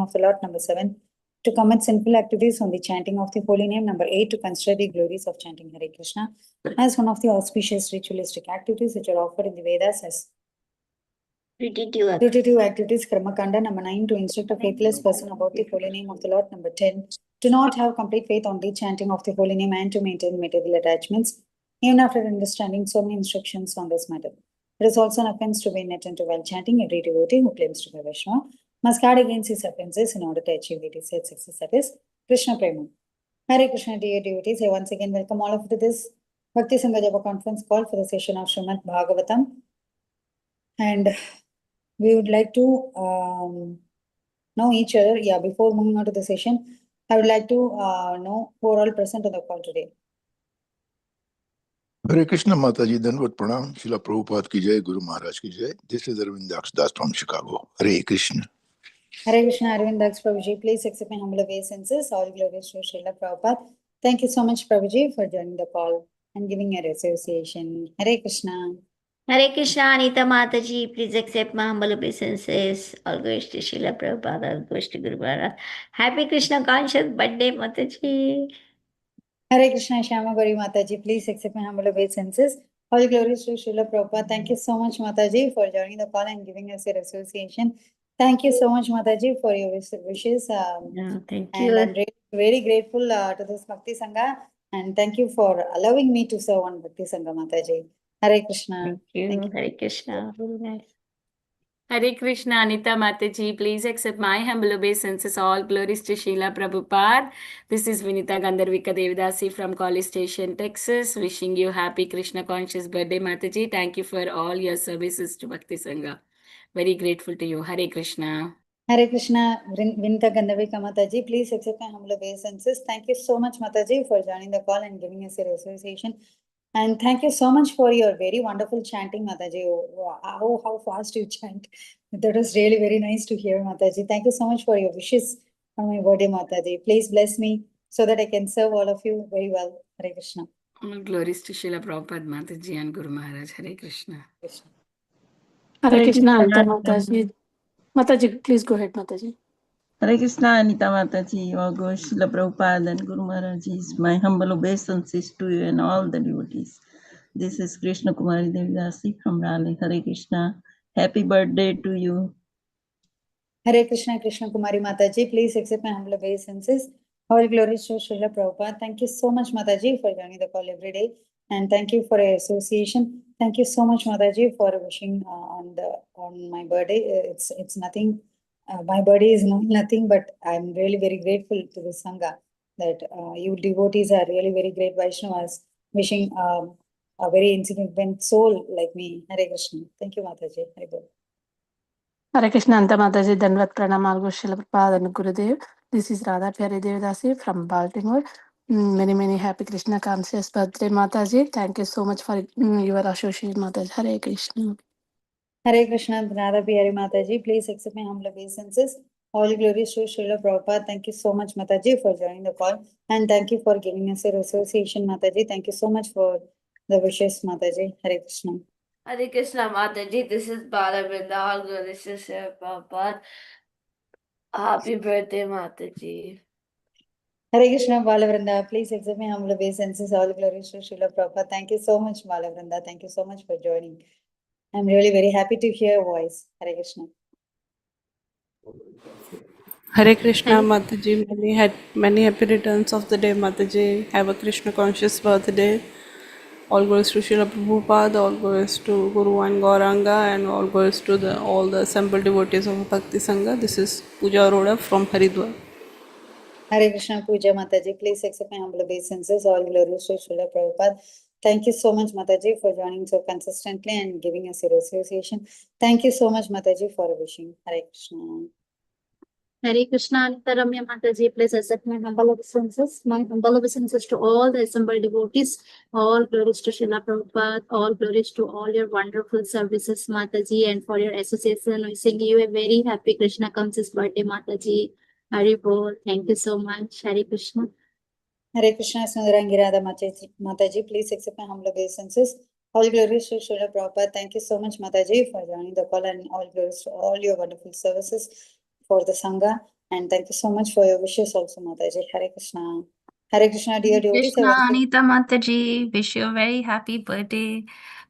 of the Lord. Number 7, to commit sinful activities on the chanting of the holy name. Number 8, to consider the glories of chanting Hare Krishna as one of the auspicious ritualistic activities which are offered in the Vedas as repetitive activities, Karma Kanda. Number 9, to instruct a faithless person about the holy name of the Lord. Number 10, to not have complete faith on the chanting of the holy name and to maintain material attachments, even after understanding so many instructions on this matter. It is also an offense to be inattentive while chanting. Every devotee who claims to be Vaishnava must guard against his offenses in order to achieve the desired success, that is Krishna Prema. Hare Krishna, dear devotees, I once again welcome all of you to this Bhakti Sangha Japa conference call for the session of Srimad Bhagavatam. And we would like to know each other. Yeah, before moving on to the session, I would like to know who are all present on the call today. Hare Krishna Mataji, Danvat Pranam, Srila Prabhupada ki jai, Guru Maharaj ki jai. This is Arvind Das from Chicago. Hare Krishna. Hare Krishna, Arvind Das Prabhuji. Please accept my humble obeisances. All glories to Srila Prabhupada. Thank you so much, Prabhuji, for joining the call and giving your association. Hare Krishna. Hare Krishna, Anita Mataji, please accept my humble obeisances. All goes to Srila Prabhupada, all goes to Guru Maharaj. Happy Krishna conscious birthday, Mataji. Hare Krishna, Shyama Gauri Mataji, please accept my humble obeisances. All glories to Srila Prabhupada. Thank you so much, Mataji, for joining the call and giving us your association. Thank you so much, Mataji, for your wishes. Thank you. And I'm really, very grateful to this Bhakti Sangha. And thank you for allowing me to serve on Bhakti Sangha, Mataji. Hare Krishna. Thank you. Thank you. Hare Krishna. Very nice. Hare Krishna, Anita Mataji, please accept my humble obeisances. All glories to Srila Prabhupada. This is Vinita Gandharvika Devidasi from College Station, Texas. Wishing you happy Krishna conscious birthday, Mataji. Thank you for all your services to Bhakti Sangha. Very grateful to you. Hare Krishna. Hare Krishna, Vinita Gandharvika Mataji, please accept my humble obeisances. Thank you so much, Mataji, for joining the call and giving us your association. And thank you so much for your very wonderful chanting, Mataji. How fast you chant. That was really very nice to hear, Mataji. Thank you so much for your wishes on my birthday, Mataji. Please bless me so that I can serve all of you very well. Hare Krishna. All glories to Srila Prabhupada, Mataji and Guru Maharaj. Hare Krishna. Krishna. Hare Krishna, Anita Mataji. Mataji, please go ahead, Mataji. Hare Krishna, Anita Mataji, all goes Srila Prabhupada and Guru Maharajis. My humble obeisances to you and all the devotees. This is Krishna Kumari Devidasi from Raleigh. Hare Krishna. Happy birthday to you. Hare Krishna, Krishna Kumari Mataji, please accept my humble obeisances. All glories to Srila Prabhupada. Thank you so much, Mataji, for joining the call every day. And thank you for your association. Thank you so much, Mataji, for wishing on my birthday. It's nothing. My birthday is nothing, but I'm really very grateful to the Sangha that you devotees are really very great Vaishnavas, wishing a very insignificant soul like me. Hare Krishna. Thank you, Mataji. Hare Krishna. Hare Krishna, Anta Mataji, Danvat Pranam, all goes Srila Prabhupada and Gurudev. This is Radha Pyari Devidasi from Baltimore. Many happy Krishna conscious birthday, Mataji. Thank you so much for your association, Mataji. Hare Krishna. Hare Krishna, Radha Pyari Mataji, please accept my humble obeisances. All glories to Srila Prabhupada. Thank you so much, Mataji, for joining the call. And thank you for giving us your association, Mataji. Thank you so much for the wishes, Mataji. Hare Krishna. Hare Krishna, Mataji. This is Balavinda. All glories to Srila Prabhupada. Happy birthday, Mataji. Hare Krishna, Balavrinda, please accept my humble obeisances. All glories to Srila Prabhupada. Thank you so much, Balavrinda. Thank you so much for joining. I'm really very happy to hear your voice. Hare Krishna. Hare Krishna, Mataji. Many happy returns of the day, Mataji. Have a Krishna conscious birthday. All goes to Srila Prabhupada, all goes to Guru and Gauranga, and all goes to all the assembled devotees of Bhakti Sangha. This is Pooja Arora from Haridwar. Hare Krishna, Pooja Mataji. Please accept my humble obeisances. All glories to Srila Prabhupada. Thank you so much, Mataji, for joining so consistently and giving us your association. Thank you so much, Mataji, for wishing. Hare Krishna. Hare Krishna, Anita Ramya Mataji, please accept my humble obeisances. My humble obeisances to all the assembled devotees. All glories to Srila Prabhupada. All glories to all your wonderful services, Mataji, and for your association. Wishing you a very happy Krishna conscious birthday, Mataji. Hari Bol. Thank you so much. Hare Krishna. Hare Krishna, Sundarangi Radha Mataji, please accept my humble obeisances. All glories to Srila Prabhupada. Thank you so much, Mataji, for joining the call, and all glories to all your wonderful services for the Sangha. And thank you so much for your wishes also, Mataji. Hare Krishna. Hare Krishna, dear devotees. Krishna, Anita Mataji, wish you a very happy birthday.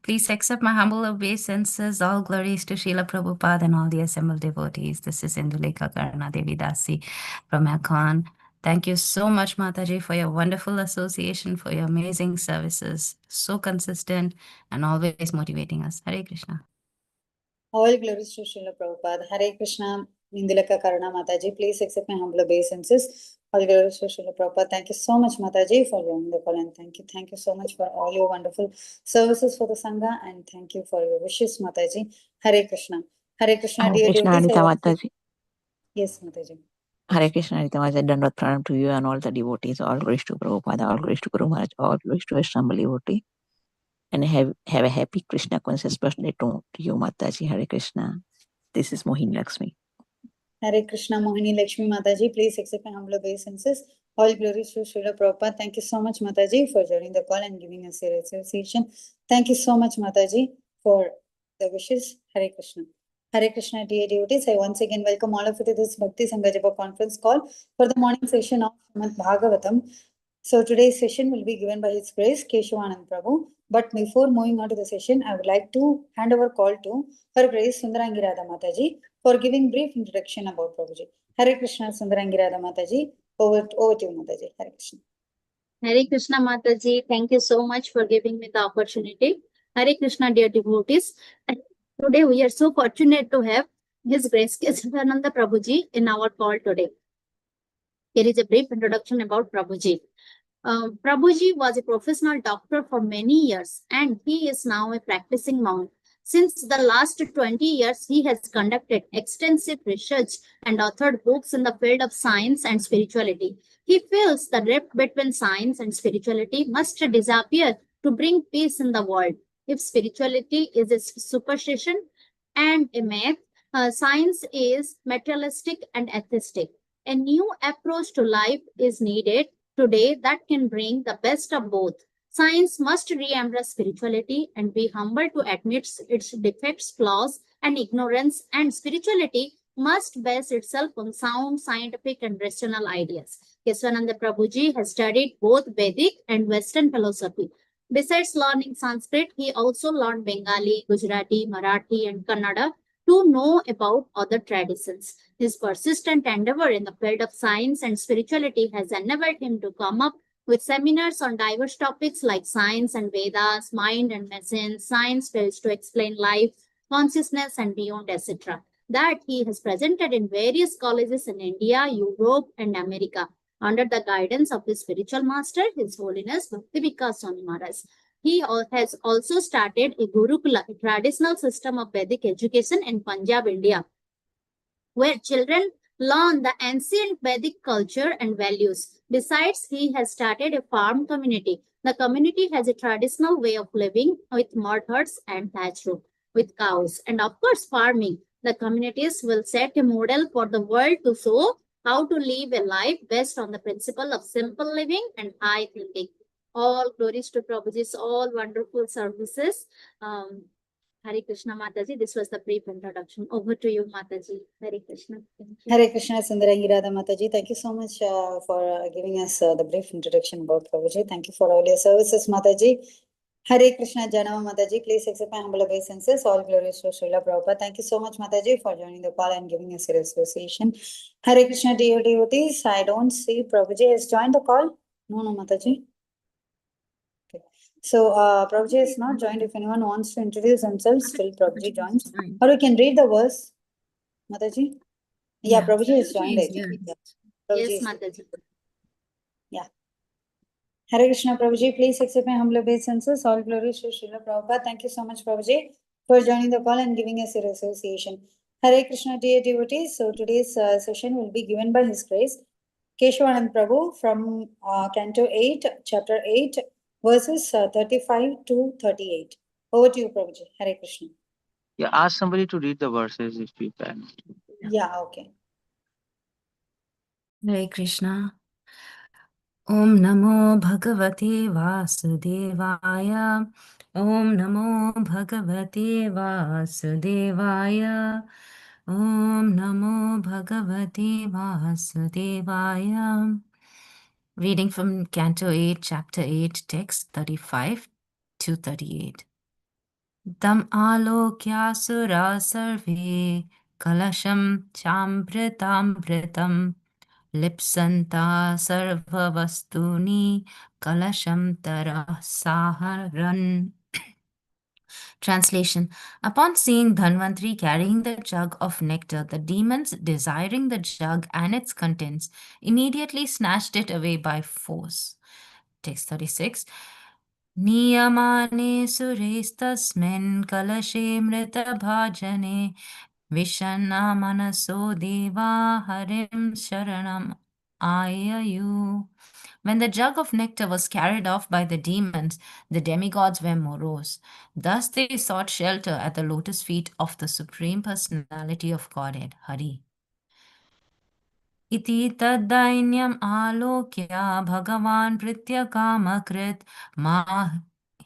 Please accept my humble obeisances. All glories to Srila Prabhupada and all the assembled devotees. This is Indulekha Karna Devi Dasi from Akon. Thank you so much, Mataji, for your wonderful association, for your amazing services. So consistent and always motivating us. Hare Krishna. All glories to Srila Prabhupada. Hare Krishna, Indulekha Karna Mataji. Please accept my humble obeisances. All glories to Srila Prabhupada. Thank you so much, Mataji, for joining the call, and thank you so much for all your wonderful services for the Sangha, and thank you for your wishes, Mataji. Hare Krishna. Hare Krishna, Hare dear Krishna, devotees. Anita Mataji. Yes, Mataji. Hare Krishna, Anita Mataji. Dandavat pranam to you and all the devotees. All glories to Prabhupada, all glories to Guru Maharaj, all glories to assembled devotee. And have a happy Krishna conscious birthday to you, Mataji. Hare Krishna. This is Mohini Lakshmi. Hare Krishna, Mohini Lakshmi Mataji. Please accept my humble obeisances. All glories to Srila Prabhupada. Thank you so much, Mataji, for joining the call and giving us your association. Thank you so much, Mataji, for the wishes. Hare Krishna. Hare Krishna, dear devotees. I once again welcome all of you to this Bhakti Sangha Japa conference call for the morning session of Srimad Bhagavatam. So today's session will be given by His Grace Keshavanand Prabhu. But before moving on to the session, I would like to hand over call to Her Grace Sundarangirada Mataji for giving brief introduction about Prabhuji. Hare Krishna, Sundarangirada Mataji. Over to you, Mataji. Hare Krishna. Hare Krishna Mataji, thank you so much for giving me the opportunity. Hare Krishna, dear devotees. Today we are so fortunate to have His Grace Keshavanand Prabhuji in our call today. Here is a brief introduction about Prabhuji. Prabhuji was a professional doctor for many years, and he is now a practicing monk. Since the last 20 years, he has conducted extensive research and authored books in the field of science and spirituality. He feels the rift between science and spirituality must disappear to bring peace in the world. If spirituality is a superstition and a myth, science is materialistic and atheistic. A new approach to life is needed today that can bring the best of both. Science must re-embrace spirituality and be humble to admit its defects, flaws, and ignorance, and spirituality must base itself on sound, scientific, and rational ideas. Keshavanand Prabhuji has studied both Vedic and Western philosophy. Besides learning Sanskrit, he also learned Bengali, Gujarati, Marathi, and Kannada to know about other traditions. His persistent endeavor in the field of science and spirituality has enabled him to come up with seminars on diverse topics like science and Vedas, mind and machines, science fails to explain life, consciousness, and beyond, etc. That he has presented in various colleges in India, Europe, and America under the guidance of his spiritual master, His Holiness Bhakti Swami Maharaj. He has also started a Gurukula, a traditional system of Vedic education in Punjab, India, where children learn the ancient Vedic culture and values. Besides, he has started a farm community. The community has a traditional way of living with mud huts and thatch roof with cows, and of course farming. The communities will set a model for the world to show how to live a life based on the principle of simple living and high thinking. All glories to Prabhuji's all wonderful services. Hare Krishna Mataji, this was the brief introduction. Over to you, Mataji. Hare Krishna. Hare Krishna, Sundarangirada Mataji. Thank you so much for giving us the brief introduction about Prabhuji. Thank you for all your services, Mataji. Hare Krishna, Janama Mataji. Please accept my humble obeisances. All glories to Srila Prabhupada. Thank you so much, Mataji, for joining the call and giving us your association. Hare Krishna, dear devotees. I don't see Prabhuji has joined the call. No, Mataji. Okay. So, Prabhuji has not joined. If anyone wants to introduce themselves, till Prabhuji joins. Or we can read the verse, Mataji. Yeah, Prabhuji has joined, I think. Yeah. Yes, Mataji. Yeah. Hare Krishna, Prabhuji. Please accept my humble obeisances. All glories to Srila Prabhupada. Thank you so much, Prabhuji, for joining the call and giving us your association. Hare Krishna, dear devotees. So, today's session will be given by His Grace Keshavanand Prabhu from Canto 8, Chapter 8, verses 35 to 38. Over to you, Prabhuji. Hare Krishna. Yeah, ask somebody to read the verses if you can. Yeah, okay. Hare Krishna. Om Namo Bhagavate Vasudevaya. Om Namo Bhagavate Vasudevaya. Om Namo Bhagavate Vasudevaya. Reading from Canto 8, Chapter 8, text 35 to 38. Tam alokya sura sarve kalasham chambritam lipsanta sarvavastuni kalasham tarasaharan. Translation. Upon seeing Dhanvantri carrying the jug of nectar, the demons, desiring the jug and its contents, immediately snatched it away by force. Text 36. Niyamane surestasmin kalashe mrita bhajane Vishana manaso deva harim sharanam ayayu. When the jug of nectar was carried off by the demons, the demigods were morose. Thus they sought shelter at the lotus feet of the Supreme Personality of Godhead, Hari. Iti taddainyam alokya bhagavan pritya kamakrit ma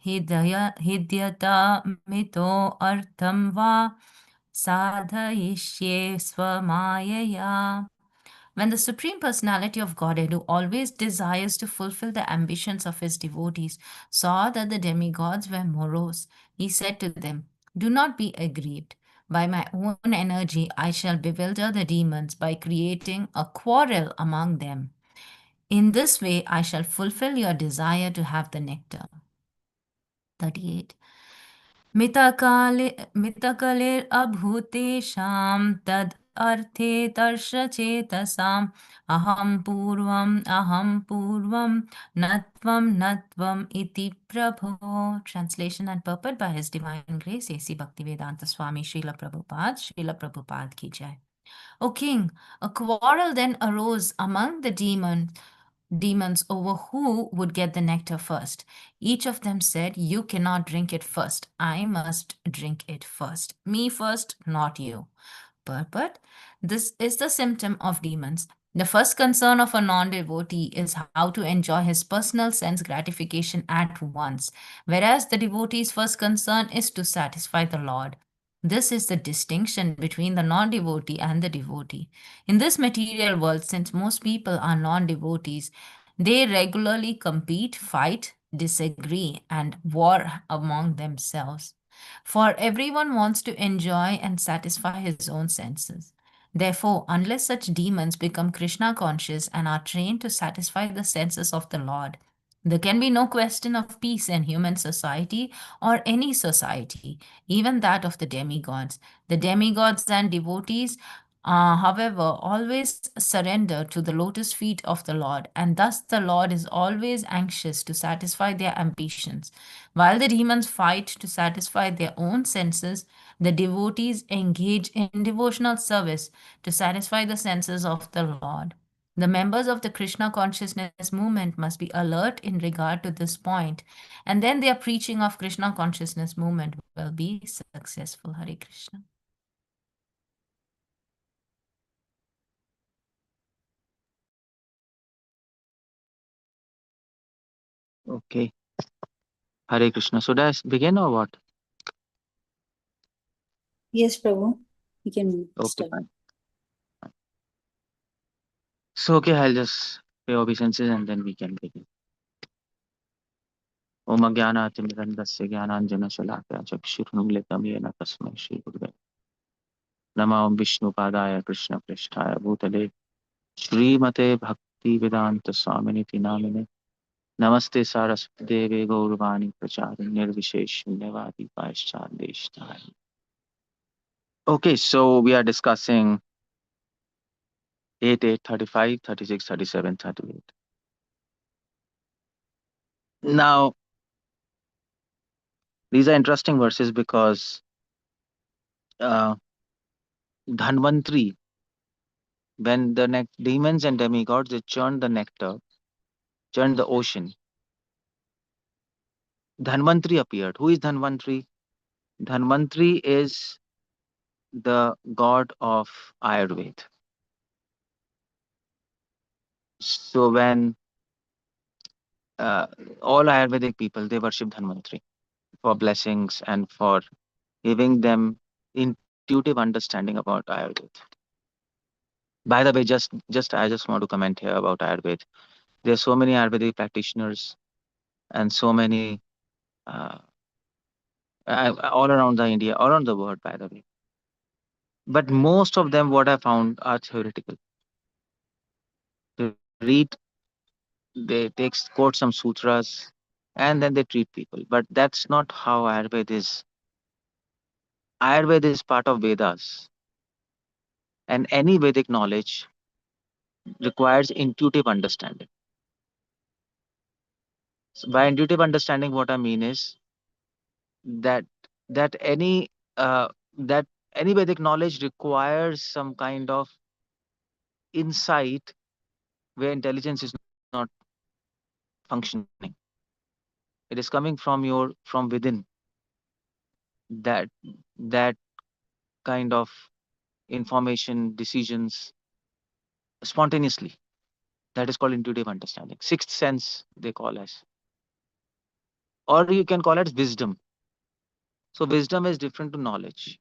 hidyata mito artham va sadhayishye swamayaya. When the Supreme Personality of Godhead, who always desires to fulfill the ambitions of his devotees, saw that the demigods were morose, he said to them, "Do not be aggrieved. By my own energy, I shall bewilder the demons by creating a quarrel among them. In this way, I shall fulfill your desire to have the nectar." 38. मितकलेर् अभूतेषां तद् अर्थे तर्षचेतसाम् अहं पूर्वं न त्वं iti Prabhu. Translation and purport by His Divine Grace A.C. Bhaktivedanta Swami Srila Prabhupada ki jai. O king, a quarrel then arose among the demons over who would get the nectar first. Each of them said, "You cannot drink it first. I must drink it first. Me first, not you." But this is the symptom of demons. The first concern of a non-devotee is how to enjoy his personal sense gratification at once, whereas the devotee's first concern is to satisfy the Lord. This is the distinction between the non-devotee and the devotee. In this material world, since most people are non-devotees, they regularly compete, fight, disagree, and war among themselves. For everyone wants to enjoy and satisfy his own senses. Therefore, unless such demons become Krishna conscious and are trained to satisfy the senses of the Lord, there can be no question of peace in human society or any society, even that of the demigods. The demigods and devotees, however, always surrender to the lotus feet of the Lord, and thus the Lord is always anxious to satisfy their ambitions. While the demons fight to satisfy their own senses, the devotees engage in devotional service to satisfy the senses of the Lord. The members of the Krishna consciousness movement must be alert in regard to this point, and then their preaching of Krishna consciousness movement will be successful. Hare Krishna. Okay. Hare Krishna. Should I begin or what? Yes, Prabhu. You can Okay, start. fine. So, okay, I'll just pay obeisances and then we can begin. Om Ajnanaatimirandasya Jnananjana Shalakaya Chakshurunmilitam Yena Tasmai Shri Gurave Namah Om Vishnu Padaya Krishna Prishtaya Bhutale Shrimate Bhakti Vedanta Swaminiti Namine Namaste Saraswati Deve Gaurvani Prachari Nirvishesh Nivadi Paishchandeshtai. Okay, so we are discussing 8, 8, 35, 36, 37, 38. Now, these are interesting verses because Dhanvantri, when the demons and demigods, they churned the nectar, churned the ocean, Dhanvantri appeared. Who is Dhanvantri? Dhanvantri is the god of Ayurveda. So when all Ayurvedic people, they worship Dhanvantri for blessings and for giving them intuitive understanding about Ayurveda. By the way, I just want to comment here about Ayurveda. There are so many Ayurvedic practitioners and so many all around the India, all around the world, by the way. But most of them, what I found, are theoretical. They read, they quote some sutras, and then they treat people. But that's not how Ayurveda is. Ayurveda is part of Vedas, and any Vedic knowledge requires intuitive understanding. So by intuitive understanding, what I mean is that that any uh, that any Vedic knowledge requires some kind of insight where intelligence is not functioning. It is coming from within, that that kind of information, decisions spontaneously. That is called intuitive understanding. Sixth sense, they call us. Or you can call it wisdom. So wisdom is different to knowledge.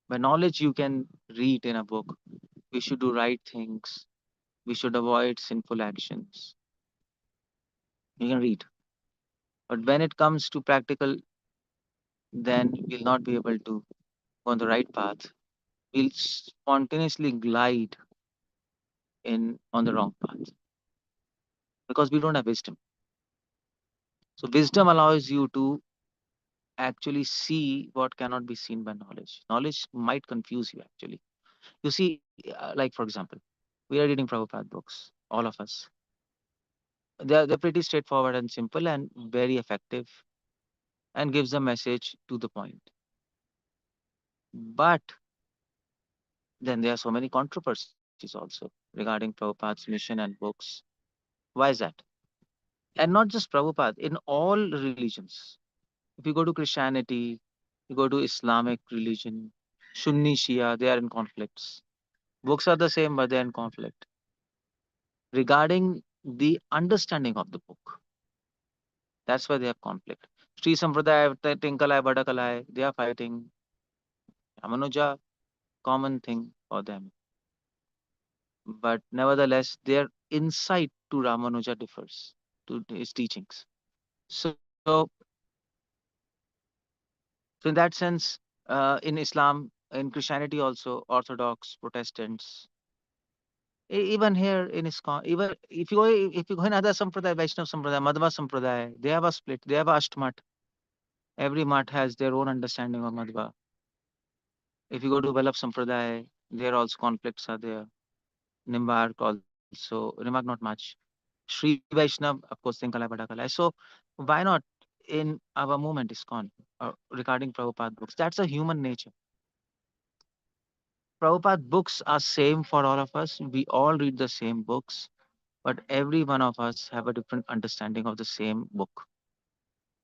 By knowledge, you can read in a book, we should do right things, we should avoid sinful actions. You can read. But when it comes to practical, then we'll not be able to go on the right path. We'll spontaneously glide in on the wrong path because we don't have wisdom. So wisdom allows you to actually see what cannot be seen by knowledge. Knowledge might confuse you actually. You see, like for example, we are reading Prabhupada books, all of us. They're pretty straightforward and simple and very effective and gives the message to the point. But then there are so many controversies also regarding Prabhupada's mission and books. Why is that? And not just Prabhupada, in all religions. If you go to Christianity, you go to Islamic religion, Sunni, Shia, they are in conflicts. Books are the same, but they are in conflict regarding the understanding of the book. That's why they have conflict. Sri Sampradaya, Tinkalai, Badakalai, they are fighting. Amanuja, common thing for them. But nevertheless, their insight to Ramanuja differs to his teachings. So in that sense, in Islam, in Christianity also, Orthodox, Protestants, even here in ISKCON, even if you go in other Sampradaya, Vaishnava Sampradaya, Madhva Sampradaya, they have a split, they have a Ashtmat. Every mat has their own understanding of Madhva. If you go to Vallabh Sampradaya, there also conflicts are there. Nimbark also, Nimbark not much. Sri Vaishnav, of course, Tinkalai Badakalai. So why not in our movement ISKCON regarding Prabhupada books? That's a human nature. Prabhupada books are same for all of us. We all read the same books, but every one of us have a different understanding of the same book.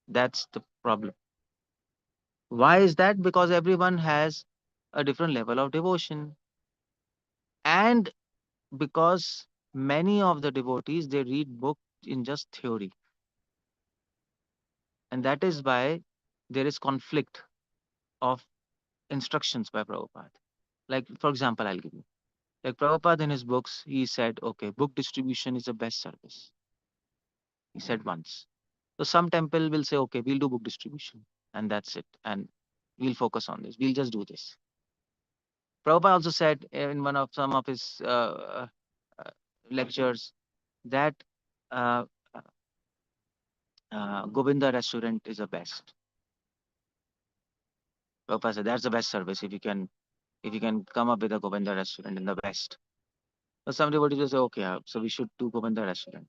That's the problem. Why is that? Because everyone has a different level of devotion. And because many of the devotees, they read books in just theory. And that is why there is conflict of instructions by Prabhupada. Like, for example, I'll give you. Like Prabhupada in his books, he said, okay, book distribution is the best service. He said once. So some temple will say, okay, we'll do book distribution and that's it. And we'll focus on this. We'll just do this. Prabhupada also said in some of his lectures that uh, Govinda restaurant is the best. Prabhupada said that's the best service if you can come up with a Govinda restaurant in the West. So some devotees will say, okay, so we should do Govinda restaurant.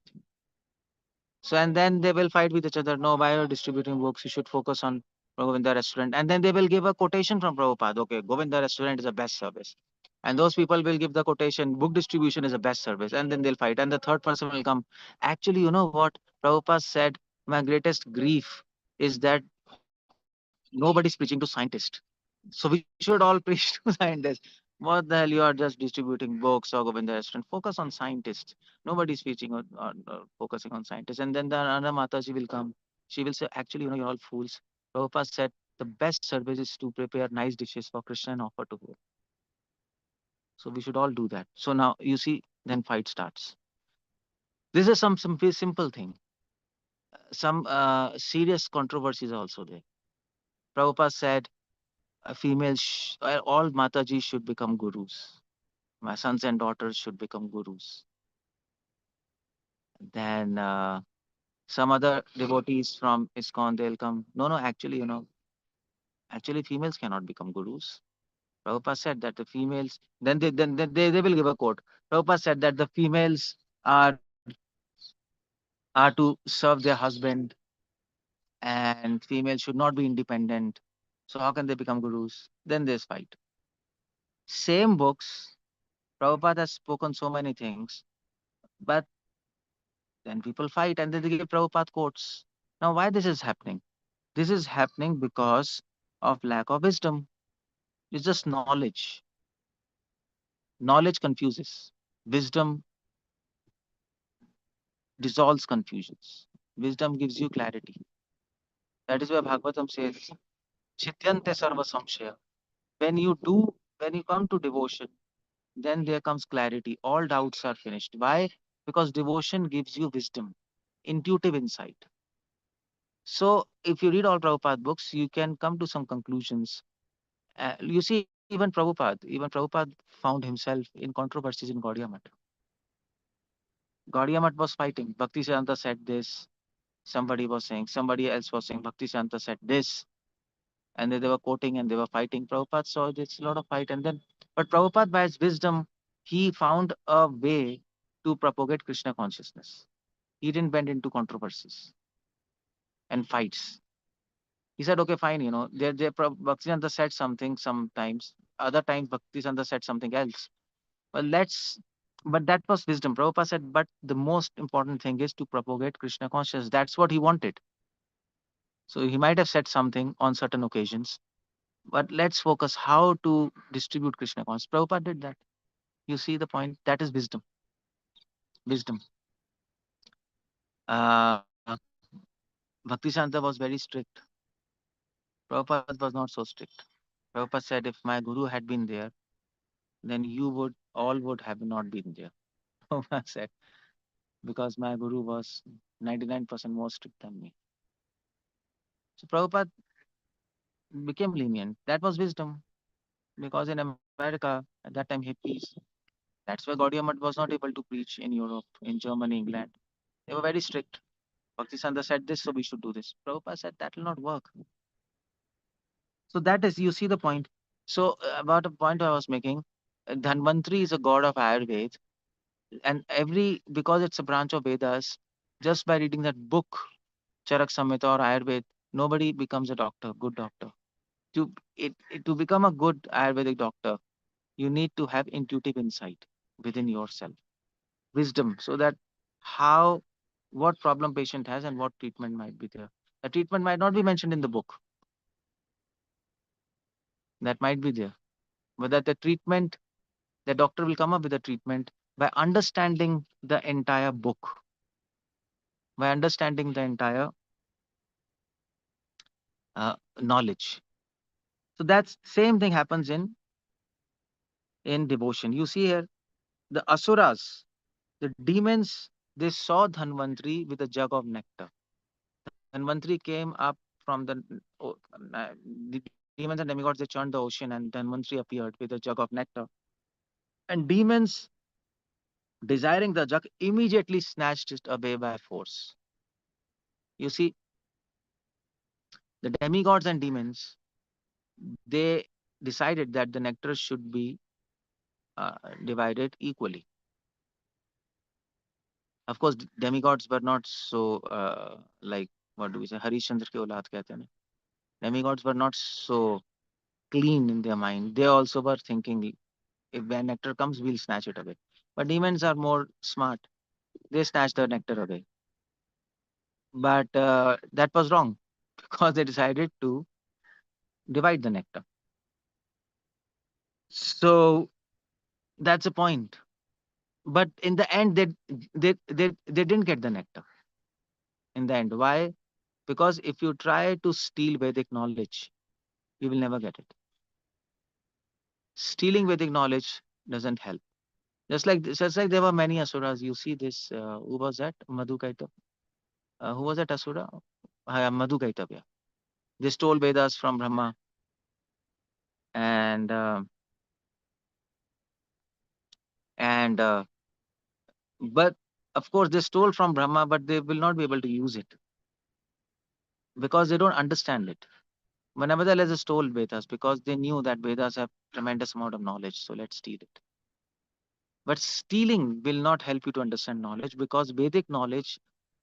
So and then they will fight with each other. No, why are you distributing books? You should focus on Govinda restaurant. And then they will give a quotation from Prabhupada. Okay, Govinda restaurant is the best service. And those people will give the quotation, book distribution is the best service. And then they'll fight. And the third person will come. Actually, you know what? Prabhupada said, my greatest grief is that nobody's preaching to scientists. So we should all preach to scientists. What the hell, you are just distributing books or Govinda restaurant. Focus on scientists. Nobody's preaching or focusing on scientists. And then the another Mataji will come. She will say, actually, you're all fools. Prabhupada said the best service is to prepare nice dishes for Krishna and offer to him. So we should all do that. So now you see, then fight starts. This is some very simple thing. Some serious controversies also there. Prabhupada said, all Mataji should become gurus. My sons and daughters should become gurus. Then some other devotees from ISKCON, they'll come. No, actually, actually females cannot become gurus. Prabhupada said that the females, then they will give a quote. Prabhupada said that the females are to serve their husband, and females should not be independent. So how can they become gurus? Then there's fight. Same books, Prabhupada has spoken so many things, but then people fight and then they give Prabhupada quotes. Now why this is happening? This is happening because of lack of wisdom. It's just knowledge. Knowledge confuses. Wisdom dissolves confusions. Wisdom gives you clarity. That is why Bhagavatam says, Chityante sarva samshaya. When you come to devotion, then there comes clarity. All doubts are finished. Why? Because devotion gives you wisdom, intuitive insight. So if you read all Prabhupada books, you can come to some conclusions. You see, even Prabhupada found himself in controversies in Gaudiya Math. Gaudiya Math was fighting. Bhakti Siddhanta said this. Somebody else was saying, Bhakti Siddhanta said this. And then they were quoting and they were fighting. Prabhupada saw it's a lot of fight. But Prabhupada, by his wisdom, he found a way to propagate Krishna consciousness. He didn't bend into controversies and fights. He said, okay, fine, Bhaktisiddhanta said something sometimes, other times Bhaktisiddhanta said something else. But that was wisdom. Prabhupada said, but the most important thing is to propagate Krishna consciousness. That's what he wanted. So he might have said something on certain occasions, but let's focus how to distribute Krishna consciousness. Prabhupada did that. You see the point? That is wisdom. Wisdom. Bhaktisiddhanta was very strict. Prabhupada was not so strict. Prabhupada said, if my guru had been there, then all would have not been there. Prabhupada said, because my guru was 99% more strict than me. So Prabhupada became lenient. That was wisdom. Because in America, at that time, hippies, that's why Gaudiya Math was not able to preach in Europe, in Germany, England. They were very strict. Bhaktisiddhanta said this, so we should do this. Prabhupada said that will not work. So that is, you see the point. So about a point I was making, Dhanvantri is a god of Ayurveda, and because it's a branch of Vedas, just by reading that book, Charak Samhita or Ayurveda, nobody becomes a doctor, good doctor. To become a good Ayurvedic doctor, you need to have intuitive insight within yourself, wisdom, so that what problem patient has and what treatment might be there. The treatment might not be mentioned in the book. That might be there. But that the doctor will come up with a treatment by understanding the entire book, by understanding the entire knowledge. So that's same thing happens in devotion. You see here, the asuras, the demons, they saw Dhanvantri with a jug of nectar. Dhanvantri came up from the demons and demigods, they churned the ocean, and Dhanvantri appeared with a jug of nectar. And demons, desiring the jug, immediately snatched it away by force. You see, the demigods and demons, they decided that the nectar should be divided equally. Of course, demigods were not so like, what do we say, Harishchandra ke aulad kehte hain. Demigods were not so clean in their mind. They also were thinking, if when nectar comes, we'll snatch it away. But demons are more smart. They snatched the nectar away. But that was wrong because they decided to divide the nectar. So that's the point. But in the end, they didn't get the nectar. In the end, why? Because if you try to steal Vedic knowledge, you will never get it. Stealing Vedic knowledge doesn't help. Just like there were many asuras. You see this, who was that? Madhu Kaitap. Who was that asura? Madhu Kaitavya. They stole Vedas from Brahma, and but of course they stole from Brahma, but they will not be able to use it because they don't understand it. But nevertheless, they stole Vedas because they knew that Vedas have tremendous amount of knowledge. So let's steal it. But stealing will not help you to understand knowledge, because Vedic knowledge,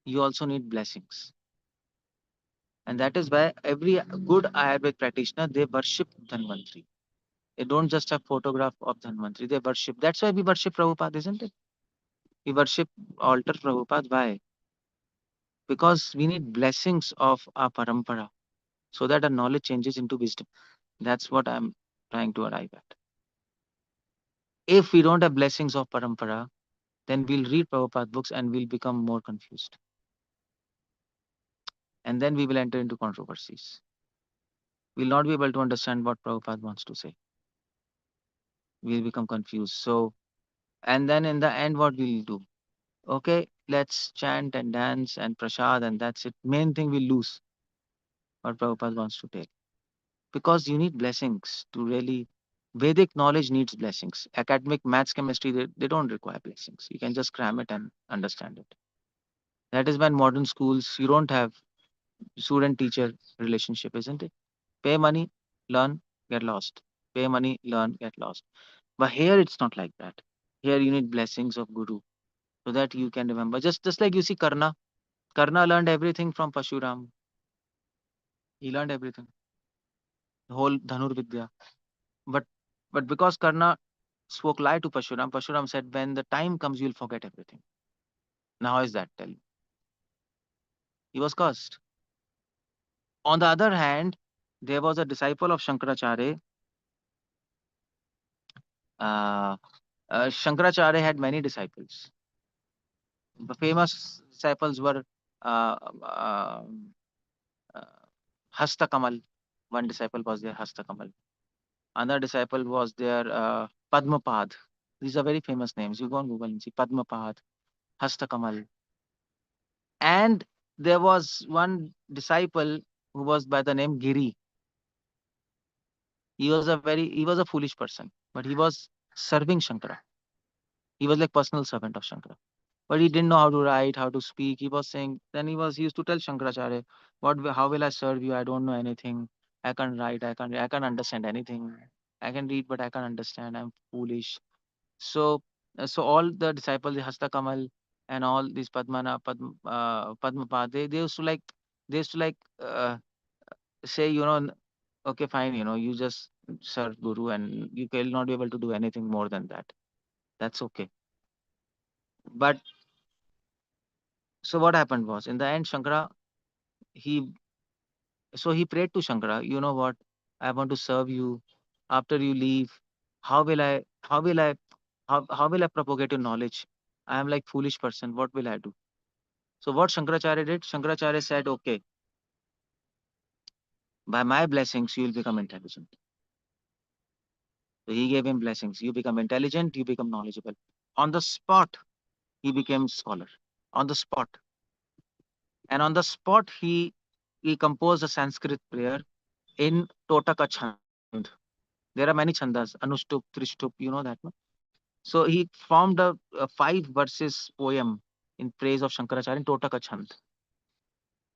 you also need blessings. And that is why every good Ayurvedic practitioner, they worship Dhanvantri. They don't just have photograph of Dhanvantri, they worship. That's why we worship Prabhupada, isn't it? We worship altar Prabhupada. Why? Because we need blessings of our parampara, so that our knowledge changes into wisdom. That's what I'm trying to arrive at. If we don't have blessings of parampara, then we'll read Prabhupada books and we'll become more confused. And then we will enter into controversies. We'll not be able to understand what Prabhupada wants to say. We'll become confused. So, and then in the end, what we'll do? Okay, let's chant and dance and prasad, and that's it. Main thing we'll lose what Prabhupada wants to tell. Because you need blessings to really. Vedic knowledge needs blessings. Academic maths, chemistry, they don't require blessings. You can just cram it and understand it. That is when modern schools, you don't have student-teacher relationship, isn't it? Pay money, learn, get lost. Pay money, learn, get lost. But here it's not like that. Here you need blessings of Guru so that you can remember. Just like you see Karna. Karna learned everything from Pashuram. He learned everything. The whole Dhanur Vidya. But because Karna spoke lie to Pashuram, Pashuram said, when the time comes, you'll forget everything. Now how is that? Tell me. He was cursed. On the other hand, there was a disciple of Shankaracharya. Shankaracharya had many disciples. The famous disciples were uh, uh, uh, Hasta Kamal. One disciple was there, Hasta Kamal. Another disciple was there, Padmapad. These are very famous names. You go on Google and see Padmapad, Hasta Kamal. And there was one disciple who was by the name Giri. He was a foolish person, but he was serving Shankara. He was like personal servant of Shankara. But he didn't know how to write, how to speak. He was saying, then he used to tell Shankaracharya, how will I serve you? I don't know anything. I can't write, I can't understand anything. I can read, but I can't understand. I'm foolish. So, so all the disciples, the Hasta Kamal and all these Padmapad, they used to say, okay, fine, you just serve Guru and you will not be able to do anything more than that. That's okay. But so what happened was, in the end, Shankara, he prayed to Shankara, you know what? I want to serve you. After you leave, how will I, how will I propagate your knowledge? I am like foolish person. What will I do? So what Shankaracharya did? Shankaracharya said, okay, by my blessings, you will become intelligent. So he gave him blessings. You become intelligent, you become knowledgeable. On the spot, he became scholar. On the spot. And on the spot, he composed a Sanskrit prayer in Totaka Chand. There are many chandas, Anushtup, Trishtup, you know that, no? So he formed a 5 verses poem in praise of Shankaracharya in Totaka Chand.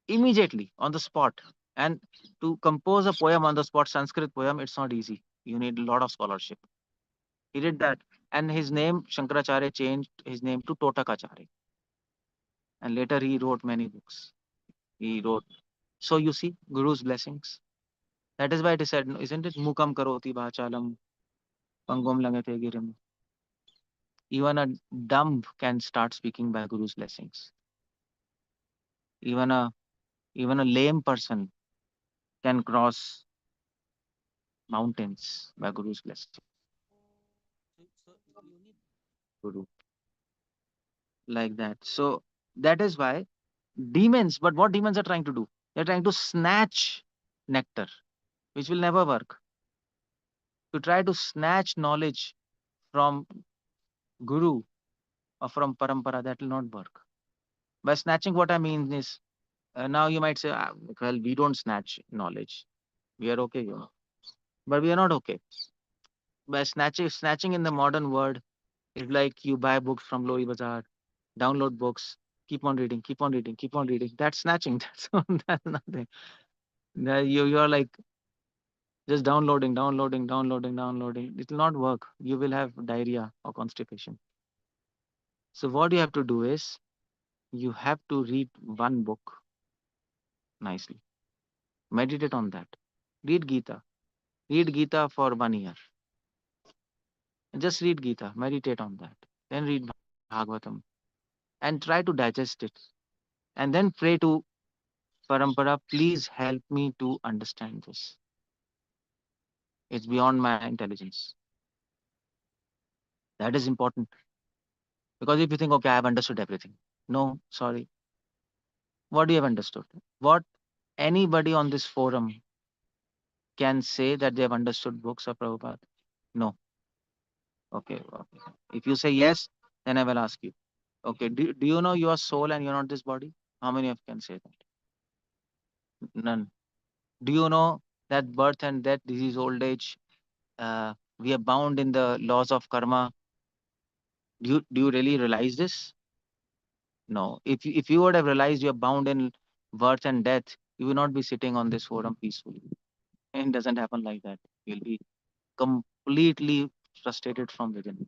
Immediately, on the spot. And to compose a poem on the spot, Sanskrit poem, it's not easy. You need a lot of scholarship. He did that. And his name, Shankaracharya, changed his name to Totakacharya. And later he wrote many books. He wrote. So you see, Guru's blessings. That is why it is said, isn't it? Mukam karoti vachalam, pangom langate girim. Even a dumb can start speaking by Guru's blessings. Even a lame person can cross mountains by Guru's blessing. So you need Guru like that. So that is why demons, but what demons are trying to do? They're trying to snatch nectar. which will never work. To try to snatch knowledge from Guru or from Parampara, that will not work. By snatching, what I mean is, now you might say, well, we don't snatch knowledge. We are okay, but we are not okay. By snatching in the modern world, it's like you buy books from Lori Bazaar, download books, keep on reading, keep on reading, keep on reading. That's snatching. That's nothing. You are like just downloading, downloading, downloading, downloading. It will not work. You will have diarrhea or constipation. So what you have to do is you have to read one book nicely. Meditate on that. Read Gita. Read Gita for 1 year. Just read Gita. Meditate on that. Then read Bhagavatam and try to digest it. And then pray to Parampara, please help me to understand this. It's beyond my intelligence. That is important. Because if you think, okay, I have understood everything. No, sorry. What do you have understood? What anybody on this forum can say that they have understood books of Prabhupada? No. Okay. If you say yes, then I will ask you. Okay, do you know your soul and you're not this body? How many of you can say that? None. Do you know that birth and death, disease, old age, we are bound in the laws of karma? Do you really realize this? No. If you would have realized you're bound in birth and death, you will not be sitting on this forum peacefully. And it doesn't happen like that. You'll be completely frustrated from within.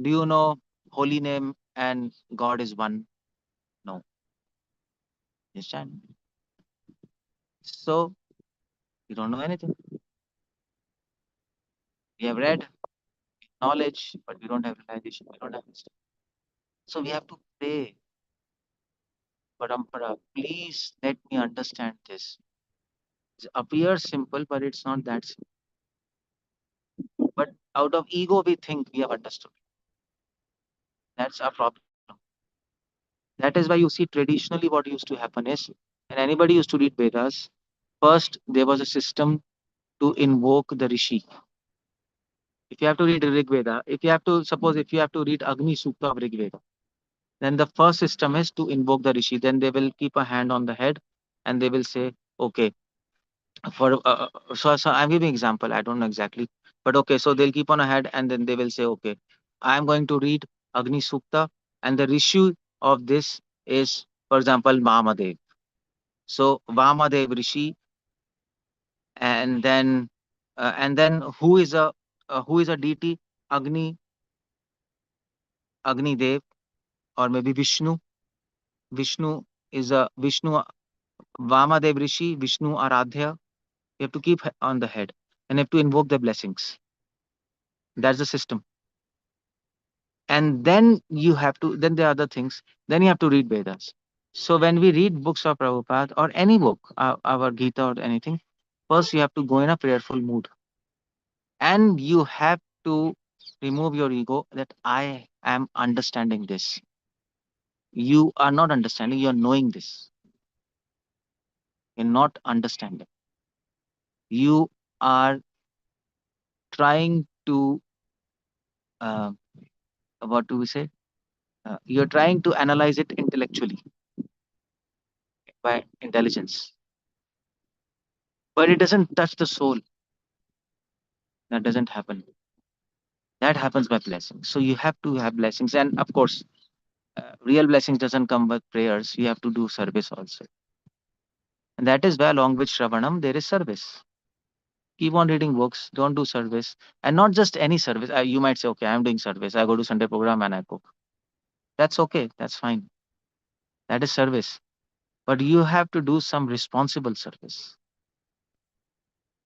Do you know holy name and God is one? No. Understand? So you don't know anything. We have read knowledge, but we don't have realization. We don't understand. So we have to pray, Parampara, please let me understand this. It appears simple, but it's not that simple. But out of ego, we think we have understood. That's our problem. That is why you see traditionally what used to happen is, when anybody used to read Vedas, first there was a system to invoke the Rishi. If you have to read Rig Veda, if you have to read Agni Sukta of Rig Veda, then the first system is to invoke the Rishi. Then they will keep a hand on the head and they will say, okay, so I'm giving example. I don't know exactly, but okay. So they'll keep on a head and then they will say, okay, I'm going to read Agni Sukta, and the Rishi of this is, for example, Vamadev. So Vamadev Rishi, and then who is a deity? Agni Dev, or maybe Vishnu. Vishnu is a Vishnu Vamadev Rishi, Vishnu Aradhya. You have to keep on the head and you have to invoke the blessings. That's the system. And then then there are other things. Then you have to read Vedas. So when we read books of Prabhupada or any book, our Gita or anything, first you have to go in a prayerful mood. And you have to remove your ego that I am understanding this. You are not understanding, you are knowing this. You're not understanding. You are trying to, uh, what do we say? You're trying to analyze it intellectually by intelligence, but it doesn't touch the soul. That doesn't happen. That happens by blessings. So you have to have blessings, and of course, real blessings doesn't come with prayers. You have to do service also, and that is why along with Shravanam there is service. Keep on reading books. Don't do service, and not just any service. You might say, okay, I'm doing service. I go to Sunday program and I cook. That's okay. That's fine. That is service. But you have to do some responsible service.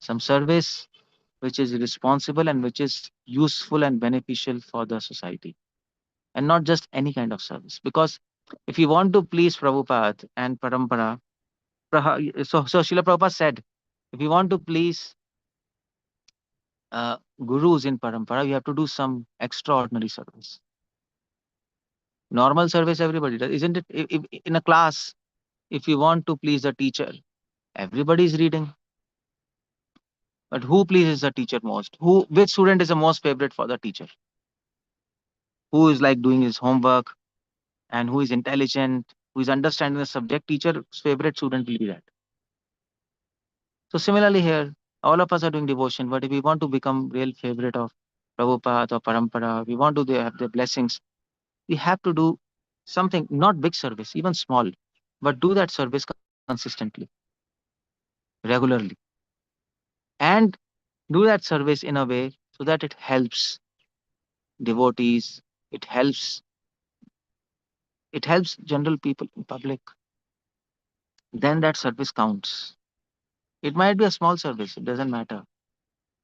Some service which is responsible and which is useful and beneficial for the society. And not just any kind of service. Because if you want to please Prabhupada and Parampara, so Srila Prabhupada said, if you want to please gurus in Parampara, you have to do some extraordinary service. Normal service everybody does, isn't it? If in a class, if you want to please the teacher, Everybody is reading. But who pleases the teacher most? Which student is the most favorite for the teacher? Who is like doing his homework and who is intelligent, who is understanding the subject? Teacher's favorite student will be that. So similarly here, all of us are doing devotion, but if we want to become real favorite of Prabhupada or Parampara, we want to have the blessings, we have to do something, not big service, even small, but do that service consistently, regularly. And do that service in a way so that it helps devotees, it helps general people in public. Then that service counts. It might be a small service, it doesn't matter.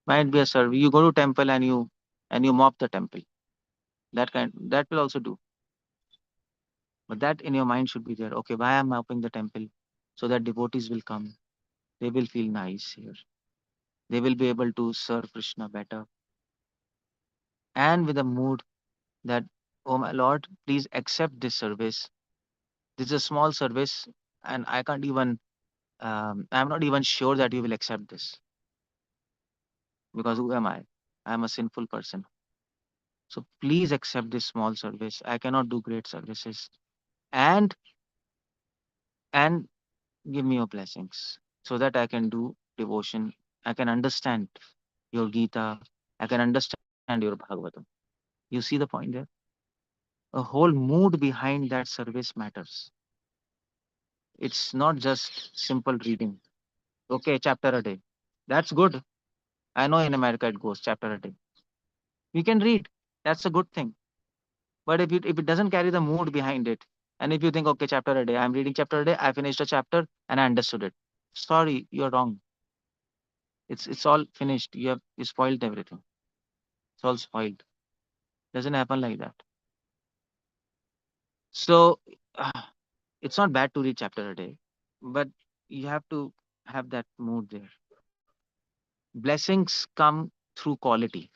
Might be a service. You go to temple and you mop the temple. That will also do. But that in your mind should be there. Okay, why I'm mopping the temple? So that devotees will come. They will feel nice here. They will be able to serve Krishna better. And with a mood that, oh my Lord, please accept this service. This is a small service, and I can't even I'm not even sure that you will accept this. Because who am I? I'm a sinful person. So please accept this small service. I cannot do great services. And and give me your blessings so that I can do devotion. I can understand your Gita. I can understand your Bhagavatam. You see the point there? A whole mood behind that service matters. It's not just simple reading. Okay, chapter a day. That's good. I know in America it goes chapter a day. We can read. That's a good thing. But if it doesn't carry the mood behind it, and if you think, okay, chapter a day, I'm reading chapter a day, I finished a chapter and I understood it. Sorry, you're wrong. It's all finished. You spoiled everything. It's all spoiled. Doesn't happen like that. So it's not bad to read chapter a day, but you have to have that mood there. Blessings come through quality.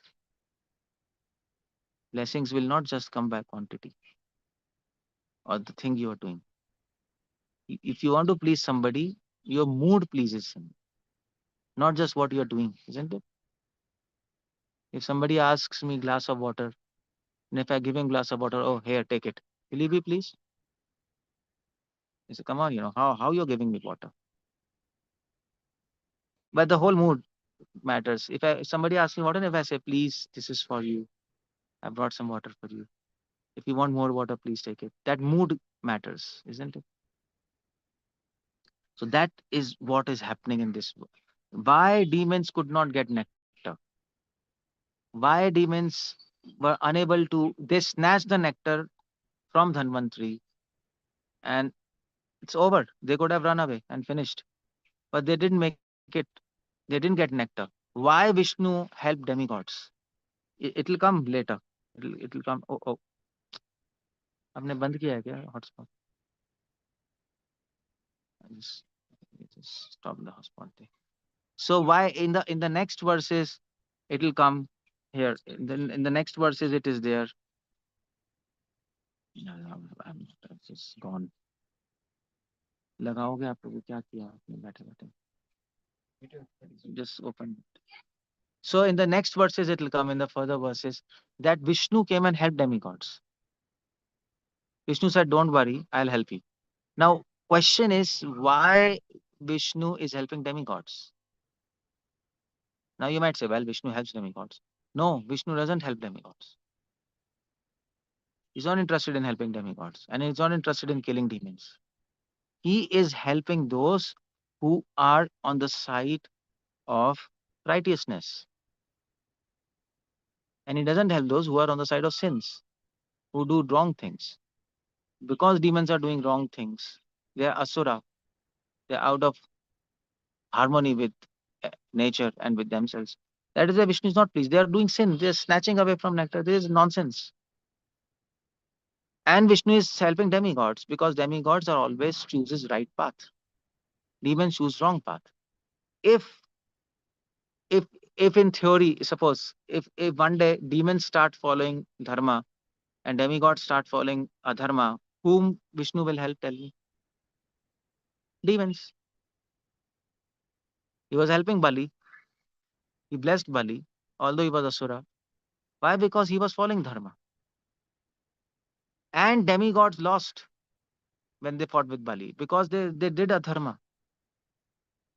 Blessings will not just come by quantity or the thing you are doing. If you want to please somebody, your mood pleases him, not just what you are doing, isn't it? If somebody asks me glass of water, and if I give him glass of water, oh, here, take it. Will he be pleased? He said, come on, how you're giving me water? But the whole mood matters. If somebody asks me water, and if I say, please, this is for you, I brought some water for you. If you want more water, please take it. That mood matters, isn't it? So that is what is happening in this world. Why demons could not get nectar? Why demons were unable to, they snatched the nectar from Dhanvantri and it's over. They could have run away and finished. But they didn't make it. They didn't get nectar. Why Vishnu helped demigods? It'll come later. It'll come. Oh. आपने बंद किया है क्या hotspot? Just stop the hotspot there. So why in the next verses it will come here. In the next verses it is there. I'm just gone. लगाओगे आप लोग क्या किया आपने बैठे just open it. So in the next verses it will come, in the further verses, that Vishnu came and helped demigods. Vishnu said, don't worry, I'll help you. Now question is, why Vishnu is helping demigods? Now you might say, well, Vishnu helps demigods. No, Vishnu doesn't help demigods. He's not interested in helping demigods, and he's not interested in killing demons. He is helping those who are on the side of righteousness. And he doesn't help those who are on the side of sins, who do wrong things. Because demons are doing wrong things, they are asura, they are out of harmony with nature and with themselves. That is why Vishnu is not pleased. They are doing sin, they are snatching away from nectar. This is nonsense. And Vishnu is helping demigods because demigods are always chooses right path. Demons choose wrong path. If in theory, suppose if one day demons start following dharma and demigods start following adharma, whom Vishnu will help, tell me? Demons. He was helping Bali. He blessed Bali, although he was Asura. Why? Because he was following Dharma. And demigods lost when they fought with Bali because they did a Dharma.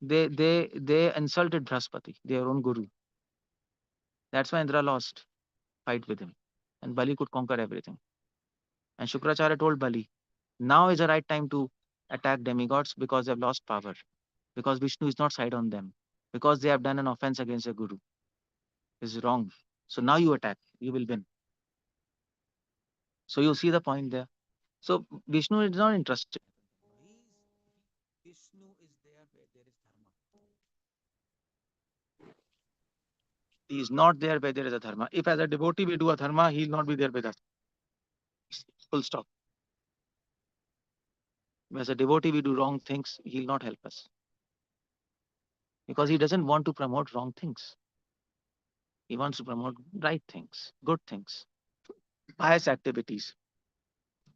They insulted Brahaspati, their own guru. That's why Indra lost fight with him. And Bali could conquer everything. And Shukracharya told Bali, now is the right time to attack demigods because they have lost power. Because Vishnu is not side on them. Because they have done an offense against the guru. This is wrong. So now you attack, you will win. So you see the point there. So Vishnu is not interested. Vishnu is there where there is dharma. He is not there where there is a dharma. If as a devotee we do a dharma, he will not be there with us. Full stop. As a devotee we do wrong things, he will not help us. Because he doesn't want to promote wrong things. He wants to promote right things, good things, pious activities,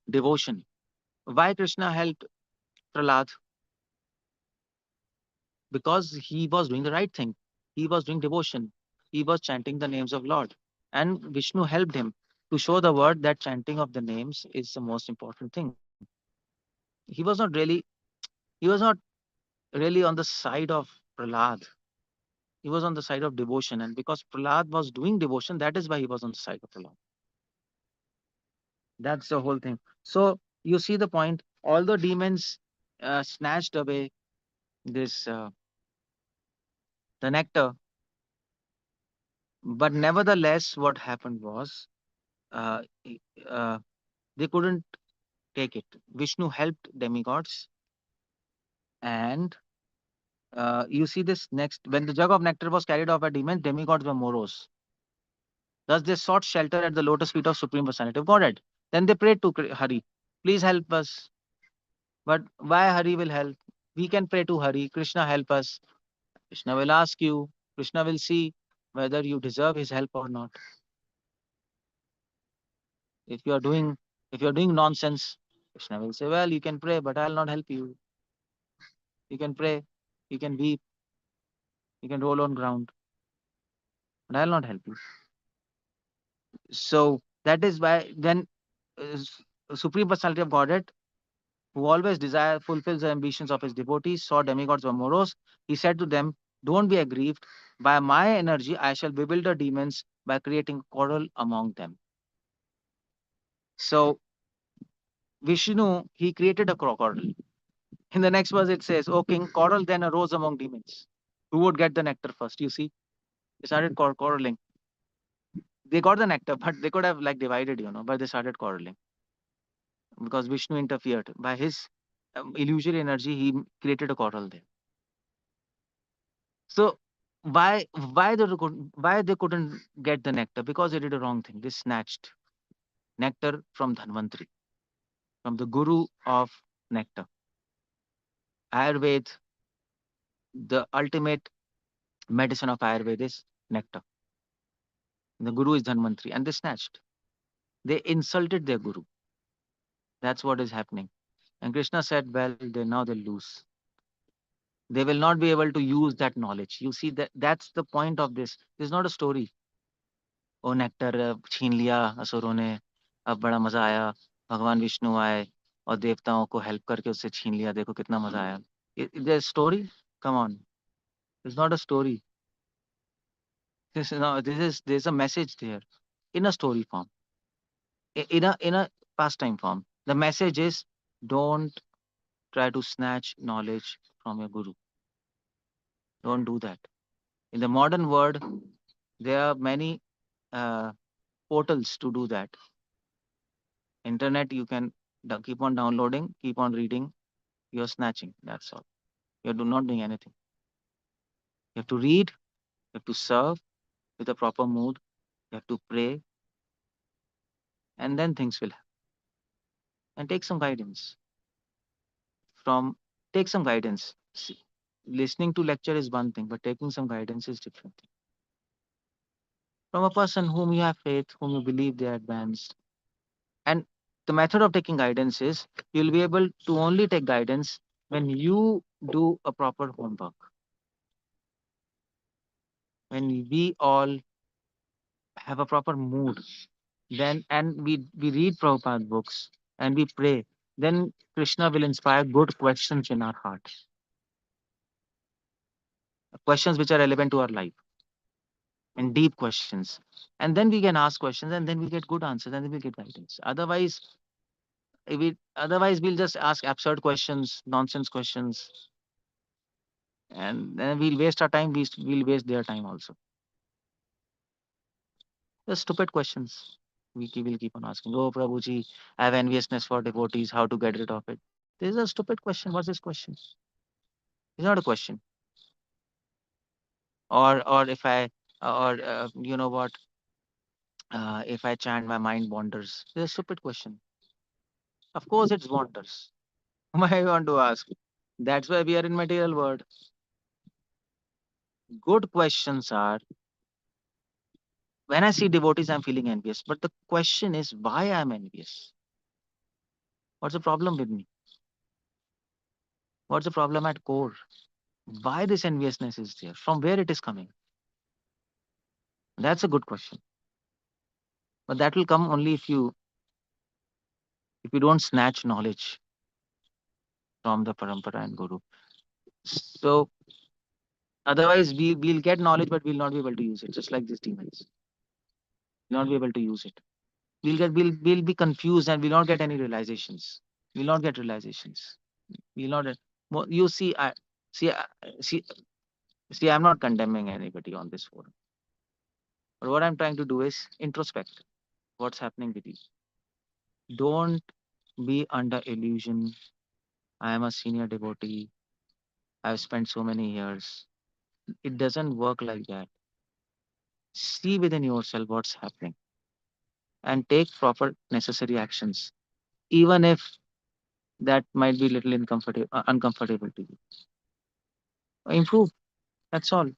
devotion. Why Krishna helped Prahlad? Because he was doing the right thing. He was doing devotion. He was chanting the names of Lord. And Vishnu helped him to show the world that chanting of the names is the most important thing. He was not really on the side of Prahlad. He was on the side of devotion. And because Prahlad was doing devotion, that is why he was on the side of Prahlad. That's the whole thing. So you see the point. Although demons snatched away this the nectar, but nevertheless, what happened was uh, i- uh, they couldn't take it. Vishnu helped demigods, and you see this next. When the jug of nectar was carried off by demons, demigods were morose. Thus they sought shelter at the lotus feet of Supreme Personality of Godhead. Then they prayed to Hari, please help us. But why Hari will help? We can pray to Hari, Krishna help us. Krishna will ask you, Krishna will see whether you deserve his help or not. If you are doing nonsense, Krishna will say, well, you can pray, but I'll not help you. You can pray, you can weep, you can roll on ground, but I'll not help you. So that is why then Supreme Personality of Godhead, who always fulfills the ambitions of his devotees, saw demigods were morose. He said to them, don't be aggrieved. By my energy, I shall bewilder demons by creating quarrel among them. So Vishnu, he created a quarrel. In the next verse, it says, O king, quarrel then arose among demons. Who would get the nectar first? You see, they started quarreling. They got the nectar, but they could have divided, but they started quarreling because Vishnu interfered. By his illusory energy, he created a quarrel there. So why they couldn't get the nectar? Because they did a wrong thing. They snatched nectar from Dhanvantri, from the guru of nectar. Ayurveda, the ultimate medicine of Ayurveda is nectar. The guru is Dhanvantri, and they snatched. They insulted their guru. That's what is happening. And Krishna said, well, now they'll lose. They will not be able to use that knowledge. You see, that's the point of this. This is not a story. Oh, nectar छीन लिया असुरों ने, अब बड़ा मजा आया, भगवान विष्णु आए और देवताओं को हेल्प करके उससे छीन लिया, देखो कितना मजा आया. There's story? Come on. It's not a story. There's a message there in a story form, in a pastime form. The message is, don't try to snatch knowledge from your guru. Don't do that. In the modern world, there are many portals to do that. Internet, you can keep on downloading, keep on reading, you're snatching. That's all. You're not doing anything. You have to read, you have to serve with a proper mood, you have to pray, and then things will happen. And take some guidance. See, listening to lecture is one thing, but taking some guidance is different thing. From a person whom you have faith, whom you believe they are advanced. And the method of taking guidance is, you'll be able to only take guidance when you do a proper homework. when we all have a proper mood, then and we read Prabhupada books and we pray, then Krishna will inspire good questions in our hearts, questions which are relevant to our life, and deep questions. And then we can ask questions, and then we get good answers, and then we get guidance. Otherwise we'll just ask absurd questions, nonsense questions, and then we'll waste our time. We'll waste their time also. The stupid questions will keep on asking. Oh, Prabhuji, I have enviousness for devotees. How to get rid of it? This is a stupid question. What's this question? It's not a question. Or if I, or you know what? If I chant, my mind wanders. This is a stupid question. Of course, it's wanders. Why you want to ask? That's why we are in material world. Good questions are, when I see devotees, I'm feeling envious. But the question is why I'm envious. What's the problem with me? What's the problem at core? Why this enviousness is there? From where it is coming? That's a good question. But that will come only if you don't snatch knowledge from the parampara and guru. So otherwise we'll get knowledge, but we'll not be able to use it. Just like these demons, we'll not be able to use it. We'll be confused, and we'll not get any realizations. We'll not get realizations. We'll not. You see, see, see, see. I'm not condemning anybody on this forum. But what I'm trying to do is introspect what's happening with you. Don't be under illusion. I am a senior devotee. I've spent so many years. It doesn't work like that. See within yourself what's happening and take proper necessary actions, even if that might be little uncomfortable to you. Improve. That's all.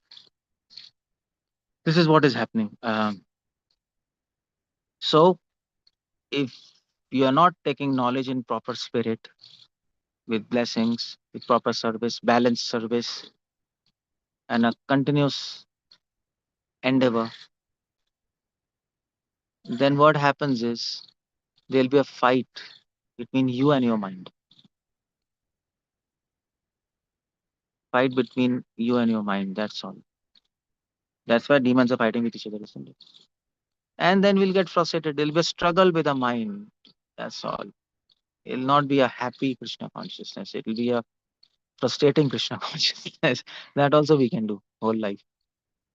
This is what is happening. So if you are not taking knowledge in proper spirit, with blessings, with proper service, balanced service, and a continuous endeavor, then what happens is there'll be a fight between you and your mind. Fight between you and your mind. That's all. That's why demons are fighting with each other, isn't it? And then we'll get frustrated. There'll be a struggle with the mind. That's all. It'll not be a happy Krishna consciousness. It'll be a frustrating Krishna consciousness. That also we can do whole life.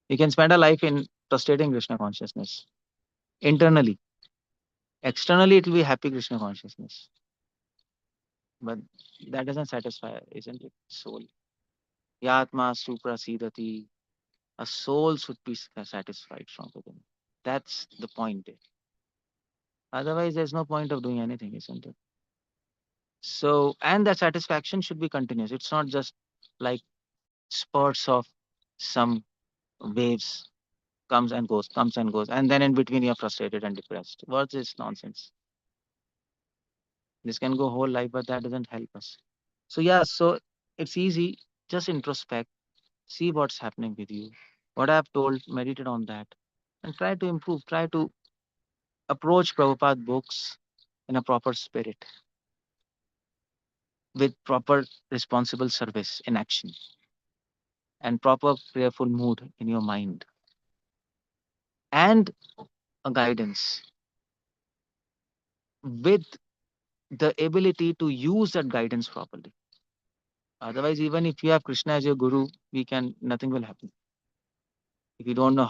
We can spend a life in frustrating Krishna consciousness internally. Externally, it will be happy Krishna consciousness. But that doesn't satisfy, isn't it? Soul. Yatma suprasidati. A soul should be satisfied from within. That's the point. Otherwise, there's no point of doing anything, isn't it? So, and that satisfaction should be continuous. It's not just like spurts of some waves, comes and goes, and then in between you're frustrated and depressed. What's this nonsense? This can go whole life, but that doesn't help us. So yeah, so it's easy. Just introspect, see what's happening with you. What I've told, meditate on that, and try to improve. Try to approach Prabhupada books in a proper spirit, with proper responsible service in action, and proper prayerful mood in your mind, and a guidance with the ability to use that guidance properly. Otherwise, even if you have Krishna as your guru, nothing will happen. If you don't know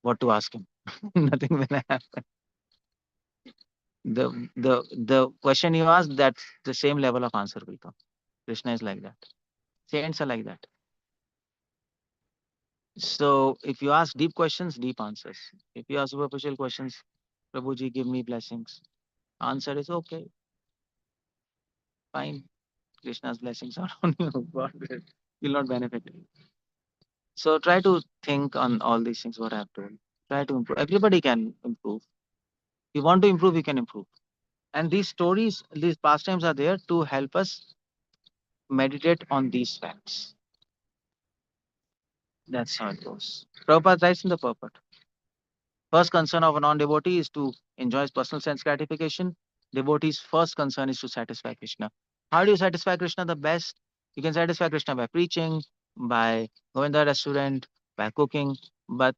what to ask him, nothing will happen. The question you ask, that's the same level of answer will come. Krishna is like that. Saints are like that. So if you ask deep questions, deep answers. If you ask superficial questions, Prabhuji, give me blessings. Answer is okay. Fine. Krishna's blessings are on you. God will not benefit. So try to think on all these things what I have told. Try to improve. Everybody can improve. If you want to improve, you can improve. And these stories, these pastimes are there to help us meditate on these facts. That's how it goes. Prabhupada writes in the purport. First concern of a non-devotee is to enjoy his personal sense gratification. Devotee's first concern is to satisfy Krishna. How do you satisfy Krishna the best? You can satisfy Krishna by preaching, by going to the restaurant, by cooking. But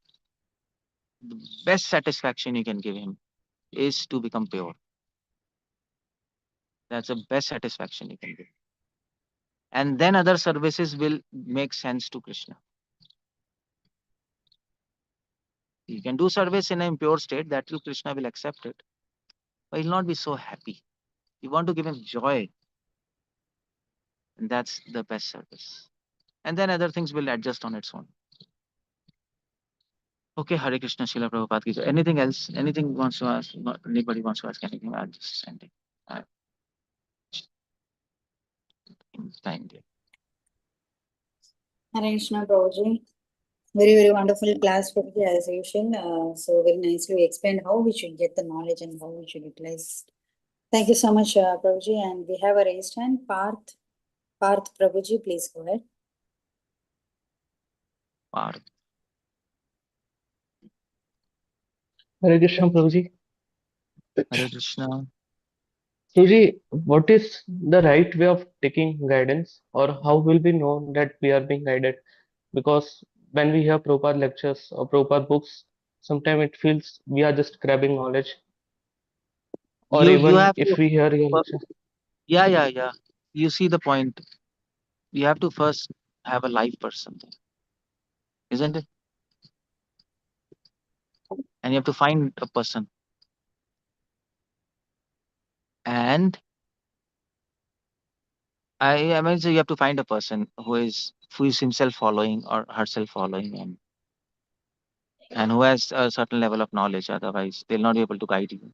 the best satisfaction you can give him is to become pure. That's the best satisfaction you can give. And then other services will make sense to Krishna. You can do service in an impure state, that too Krishna will accept it. But he'll not be so happy. You want to give him joy, and that's the best service. And then other things will adjust on its own. Okay, Hare Krishna, Srila Prabhupada ki jai. Anything else? Anything wants to ask? Anybody wants to ask anything? I'll just send it. Time there. Hare Krishna, Prabhuji. Very, very wonderful class, Prabhuji, as usual. So very nicely you explained how we should get the knowledge and how we should utilize. Thank you so much, Prabhuji. And we have a raised hand. Parth Prabhuji, please go ahead. Parth. Hare Krishna, Prabhuji. Hare Krishna. Prabhuji, what is the right way of taking guidance, or how will we know that we are being guided? Because when we hear Prabhupada lectures or Prabhupada books, sometimes it feels we are just grabbing knowledge. Or You even have if to, we hear your lecture. yeah. You see the point. You have to first have a live person, isn't it? And you have to find a person. And I mean, so you have to find a person who is himself following or herself following, and who has a certain level of knowledge. Otherwise, they'll not be able to guide you.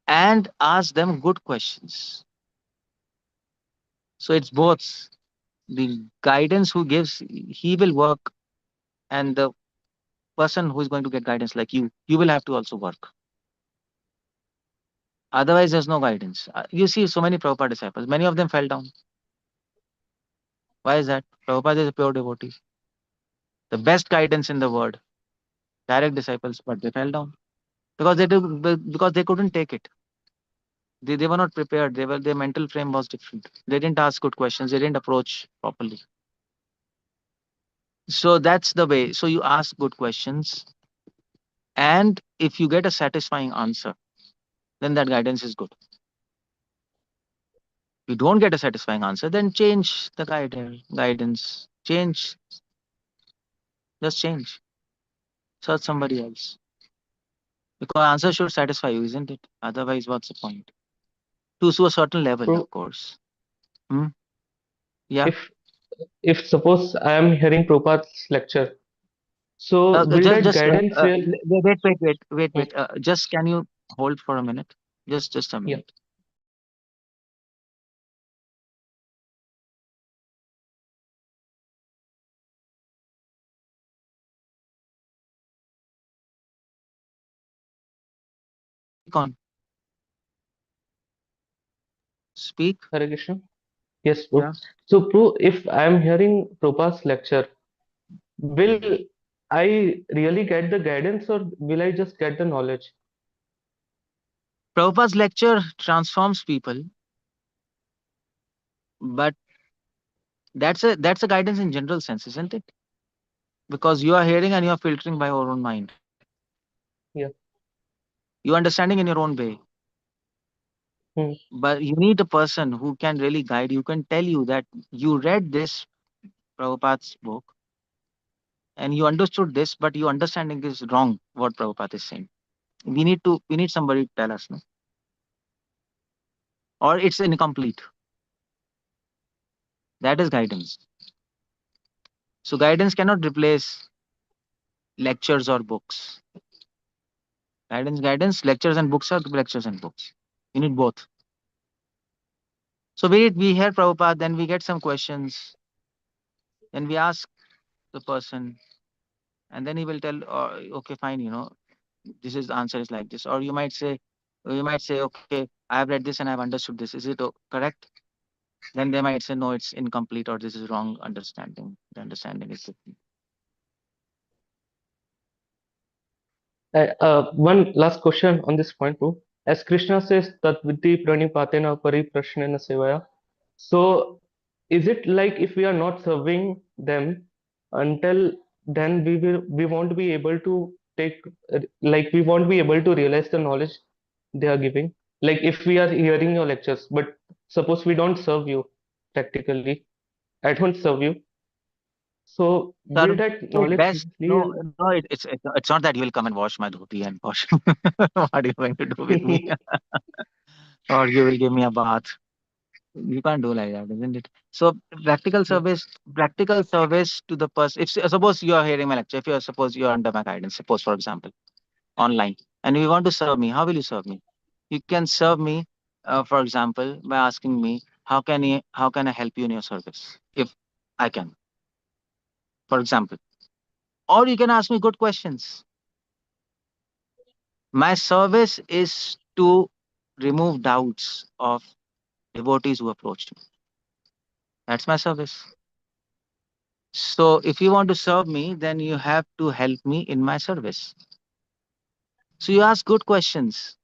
And ask them good questions. So it's both the guidance who gives, he will work, and the person who is going to get guidance like you will have to also work. Otherwise, there's no guidance. You see so many Prabhupada disciples, many of them fell down. Why is that? Prabhupada is a pure devotee. The best guidance in the world, direct disciples, but they fell down. Because they couldn't take it. They were not prepared. Their mental frame was different. They didn't ask good questions. They didn't approach properly. So that's the way. So you ask good questions, and if you get a satisfying answer, then that guidance is good. If you don't get a satisfying answer, then change the guidance. Change. Just change. Search somebody else. Because answer should satisfy you, isn't it? Otherwise, what's the point? To a certain level, of course. Yeah. If suppose I am hearing Prabhupada's lecture, so will that guidance Wait. Just can you hold for a minute? Just a minute. Speak. Hare Krishna. Yes, bro. Yeah. So, bro, if I am hearing Prabhupada's lecture, will I really get the guidance, or will I just get the knowledge? Prabhupada's lecture transforms people, but that's a guidance in general sense, isn't it? Because you are hearing and you are filtering by your own mind. Yeah. You are understanding in your own way. But you need a person who can really guide you, can tell you that you read this Prabhupada's book and you understood this, but your understanding is wrong, what Prabhupada is saying. We need somebody to tell us, no? Or it's incomplete. That is guidance. So guidance cannot replace lectures or books. Guidance, lectures and books are lectures and books. You need both. So we hear Prabhupada, then we get some questions, then we ask the person, and then he will tell, okay, fine, this is the answer is like this. Or you might say, okay, I have read this and I have understood this. Is it correct? then they might say, no, it's incomplete or this is wrong understanding. The understanding is different. One last question on this point too. As Krishna says, Tat Viddhi Pranipatena Pariprashnena Sevaya. So, is it like if we are not serving them until then, we won't be able to take like we won't be able to realize the knowledge they are giving. Like if we are hearing your lectures, but suppose we don't serve you practically, I don't serve you. So, will that Service knowledge best. really? No, it's not that you will come and wash my dhoti and wash. What are you going to do with me? Or you will give me a bath. You can't do like that, isn't it? So practical service to the person. If suppose you are hearing my lecture, if you are suppose you are under my guidance, suppose for example, online, and you want to serve me, how will you serve me? You can serve me, for example, by asking me, how can I help you in your service? If I can, for example, or you can ask me good questions. My service is to remove doubts of devotees who approach me. That's my service. So if you want to serve me, then you have to help me in my service. So you ask good questions,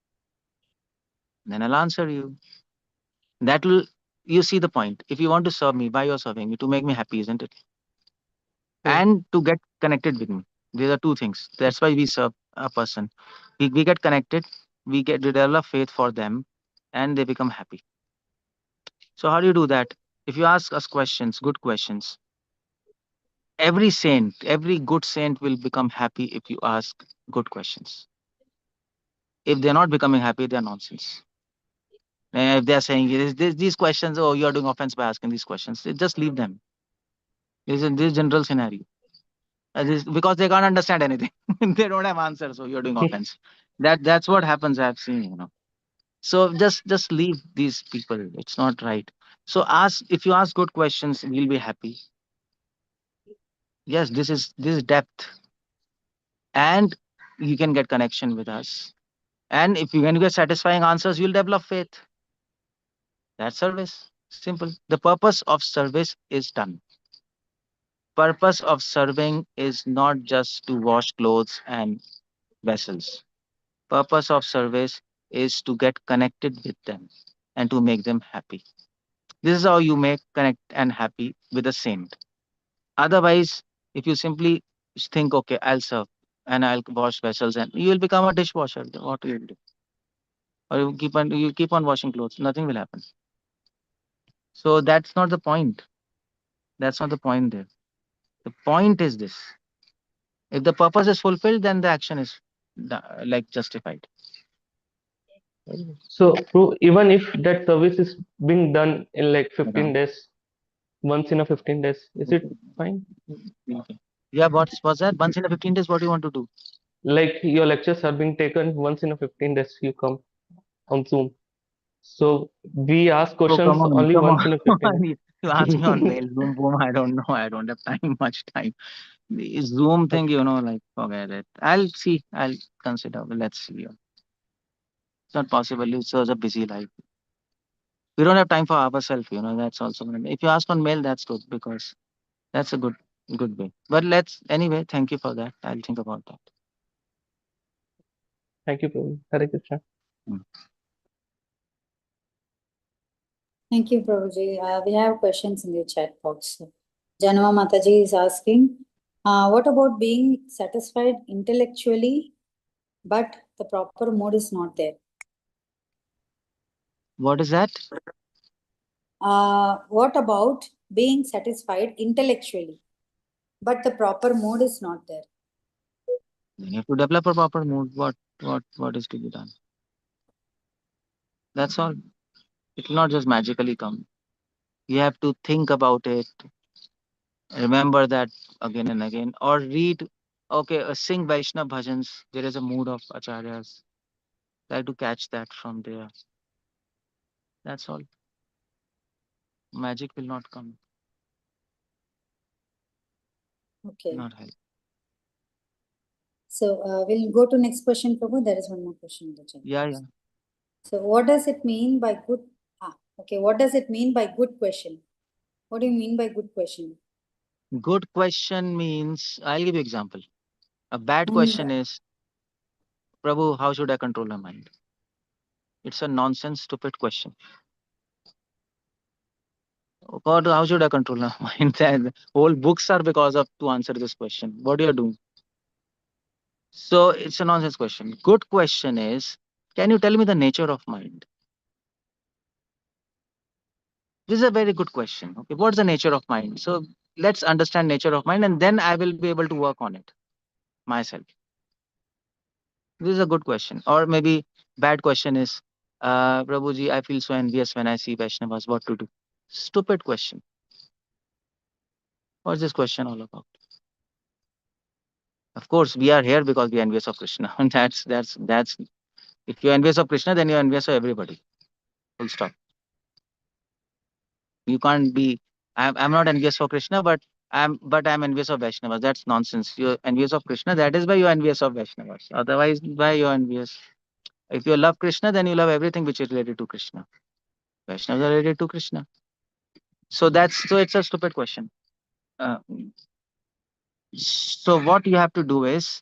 then I'll answer you. That will, you see the point. If you want to serve me, why you're serving me? To make me happy, isn't it? And to get connected with me. These are two things. That's why we serve a person. We get connected, we develop faith for them, and they become happy. So how do you do that? If you ask us questions, good questions, every good saint will become happy if you ask good questions. If they're not becoming happy, they're nonsense. If they're saying these questions, oh, you're doing offense by asking these questions, just leave them. This general scenario. Because they can't understand anything. They don't have answers, so you're doing offense. That's what happens. I've seen. So just leave these people. It's not right. So if you ask good questions, we'll be happy. Yes, this is depth, and you can get connection with us. And if you can get satisfying answers, you'll develop faith. That's service. Simple. The purpose of service is done. Purpose of serving is not just to wash clothes and vessels. Purpose of service is to get connected with them and to make them happy. This is how you make connect and happy with a saint. Otherwise, if you simply think, okay, I'll serve and I'll wash vessels, and you will become a dishwasher. What will you do? Or you keep on washing clothes. Nothing will happen. So that's not the point. That's not the point there. The point is this. If the purpose is fulfilled, then the action is like justified. So, even if that service is being done in like 15 days, once in a 15 days, is it fine? Okay. Yeah, what's that? Once in a 15 days, what do you want to do? Like your lectures are being taken once in a 15 days, you come on Zoom. So we ask Oh, questions only come once in a 15 on. days. You ask me on mail, Zoom, boom. I don't know. I don't have much time. The Zoom thing, like forget it. I'll see. I'll consider. Let's see. It's not possible. It's such a busy life. We don't have time for ourselves. That's also. If you ask on mail, that's good because that's a good way. But anyway. Thank you for that. I'll think about that. Thank you, Prabhu. Hare Krishna. Thank you, Prabhuji. We have questions in the chat box. Janama Mataji is asking, what about being satisfied intellectually, but the proper mood is not there? What is that? What about being satisfied intellectually, but the proper mood is not there? You have to develop a proper mood. What is to be done? That's all. It will not just magically come. You have to think about it, remember that again and again, or read, sing Vaishnav bhajans. There is a mood of acharyas. Try to catch that from there. That's all. Magic will not come. Okay. Not help. So we'll go to next question, Prabhu. There is one more question in the chat. Yeah. So what does it mean by good? Okay, what does it mean by good question? What do you mean by good question? Good question means, I'll give you example. A bad And- question is, Prabhu, how should I control my mind? It's a nonsense, stupid question. God, how should I control my mind? And whole books are because of to answer this question. What are you doing? So it's a nonsense question. Good question is, can you tell me the nature of mind? This is a very good question. Okay, what's the nature of mind? So let's understand nature of mind, and then I will be able to work on it myself. This is a good question. Or maybe bad question is, Prabhuji, I feel so envious when I see Vaishnavas. What to do? Stupid question. What's this question all about? Of course, we are here because we are envious of Krishna. And that's. If you're envious of Krishna, then you're envious of everybody. Full stop. You can't be. I'm not envious for Krishna, but I'm envious of Vaishnavas. That's nonsense. You're envious of Krishna. That is why you're envious of Vaishnavas. Otherwise, why you're envious? If you love Krishna, then you love everything which is related to Krishna. Vaishnavas are related to Krishna. So it's a stupid question. Uh, so what you have to do is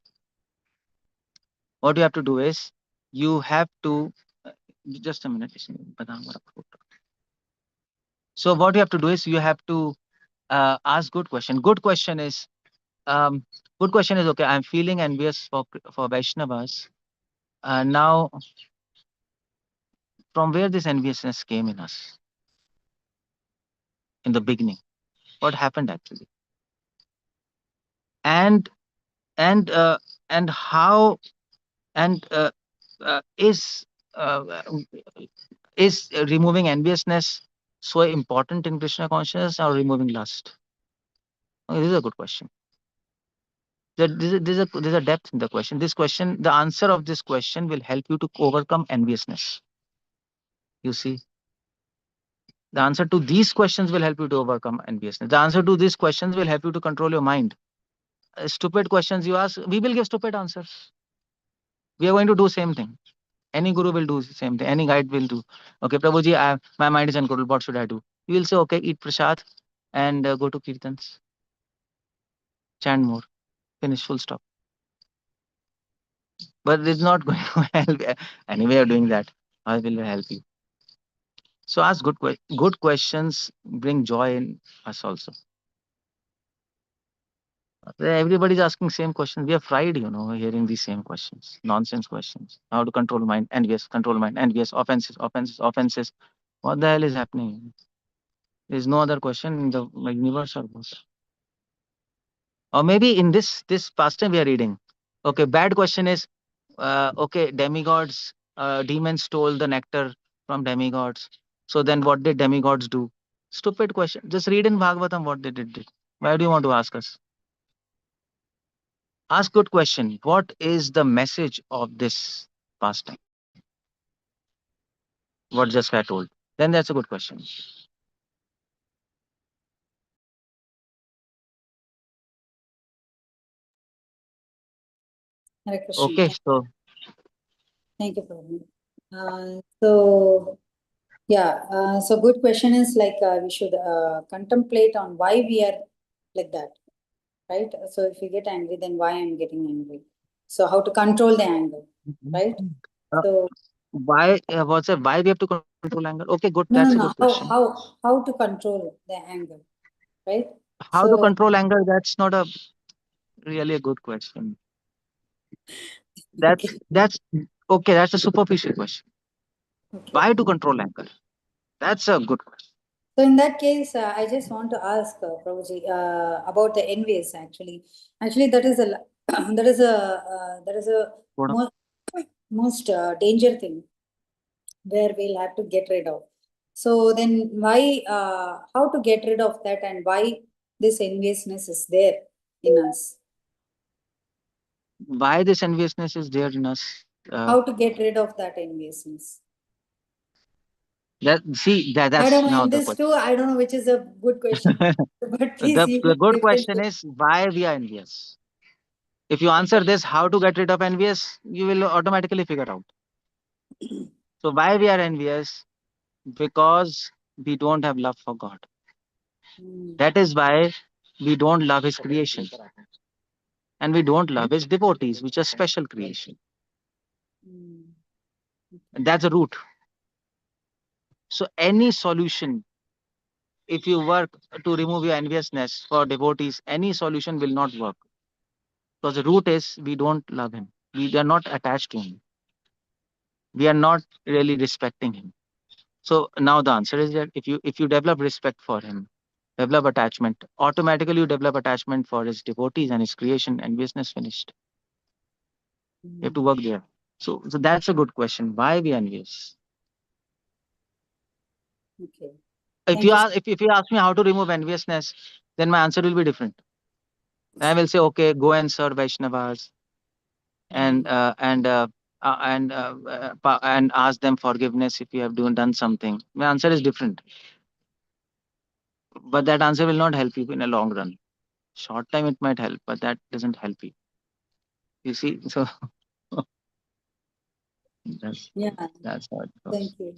you have to just a minute. So what you have to do is you have to ask good question. Um, good question is okay. I'm feeling envious for Vaishnavas. Now, from where this enviousness came in us in the beginning? What happened actually? And and uh, and how and uh, is removing enviousness so important in Krishna consciousness, or removing lust? Okay, this is a good question. There's a depth in the question. The answer of this question will help you to overcome enviousness. You see, the answer to these questions will help you to overcome enviousness. The answer to these questions will help you to control your mind. Stupid questions you ask, we will give stupid answers. We are going to do same thing. Any guru will do the same thing. Any guide will do. Okay, Prabhuji, my mind is uncontrolled. What should I do? You will say, okay, eat prasad and go to kirtans. Chant more. Finish. Full stop. But it's not going to help. Any way of doing that, I will help you. So ask good questions. Bring joy in us also. Everybody's asking same questions. We are fried, hearing these same questions, nonsense questions. How to control mind? Envious, control mind. Envious, offenses, offenses, offenses. What the hell is happening? There's no other question in the universe or what? Or maybe in this pastime we are reading. Okay, bad question is, okay, demigods, demons stole the nectar from demigods. So then what did demigods do? Stupid question. Just read in Bhagavatam what they did. Why do you want to ask us? Ask good question. What is the message of this pastime? What just I told. Then that's a good question. Hare Krishna. Okay, so Thank you, Prabhu. So good question is like we should contemplate on why we are like that, right? So if you get angry, then why I'm getting angry? So how to control the anger, right? uh, So why why we have to control anger? Okay, good. no, That's a no, good question. how to control the anger, right? How to So control anger? That's not a really a good question. That's okay. That's a superficial question. okay. Why to control anger? That's a good question. So in that case, I just want to ask Prabhuji about the envious. Actually, that is a Hold on. most danger thing where we'll have to get rid of. So then, why? How to get rid of that, and why this enviousness is there in us? Why this enviousness is there in us? How to get rid of that enviousness? That's I don't know. now In the this question. too, I don't know which is a good question. But please, The good question is why we are envious. If you answer this, how to get rid of envious, you will automatically figure out. So why we are envious? Because we don't have love for God. Mm. That is why we don't love His creation. And we don't love His devotees, which are special creation. Mm. That's the root. So any solution, if you work to remove your enviousness for devotees, any solution will not work. Because the root is we don't love Him. We are not attached to Him. We are not really respecting Him. So now the answer is that if you develop respect for Him, develop attachment, automatically you develop attachment for His devotees and His creation, and business finished. You have to work there. So that's a good question. Why we envious? Okay. If Thank you you. ask if you ask me how to remove enviousness, then my answer will be different. I will say, okay, go and serve Vaishnavas and and ask them forgiveness if you have done something. My answer is different, but that answer will not help you in a long run. Short time it might help, but that doesn't help you. You see, so Yeah. that's how it goes. Thank you.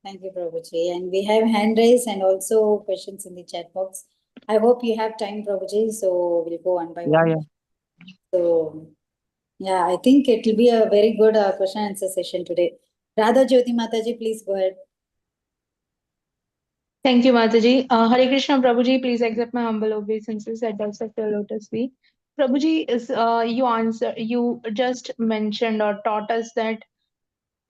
Thank you, Prabhuji. And we have hand raised and also questions in the chat box. I hope you have time, Prabhuji, so we'll go one by Yeah, one. yeah. So, yeah, I think it will be a very good question and answer session today. Radha Jyoti Mataji, please go ahead. Thank you, Mataji. Hare Krishna, Prabhuji, please accept my humble obeisances at the of your lotus feet. Prabhuji, is you just mentioned or taught us that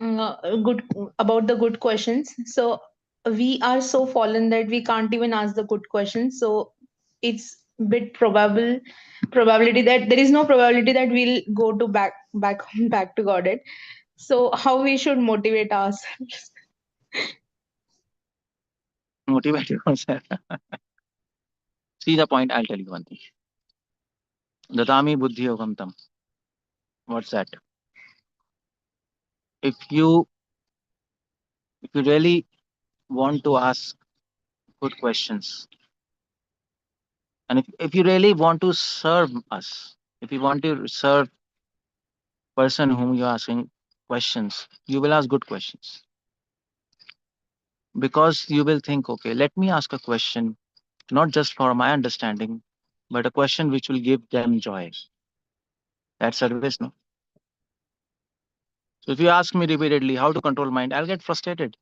good about the good questions. So we are so fallen that we can't even ask the good questions. So it's bit probability that there is no probability that we'll go to back to Godhead. So how we should motivate ourselves? Motivate yourself. See the point. I'll tell you one thing. Dadami buddhi yogam tam. What's that? If you really want to ask good questions, and if you really want to serve us, if you want to serve person whom you're asking questions, you will ask good questions. Because you will think, okay, let me ask a question, not just for my understanding, but a question which will give them joy. That's service, no? So if you ask me repeatedly how to control mind, I'll get frustrated.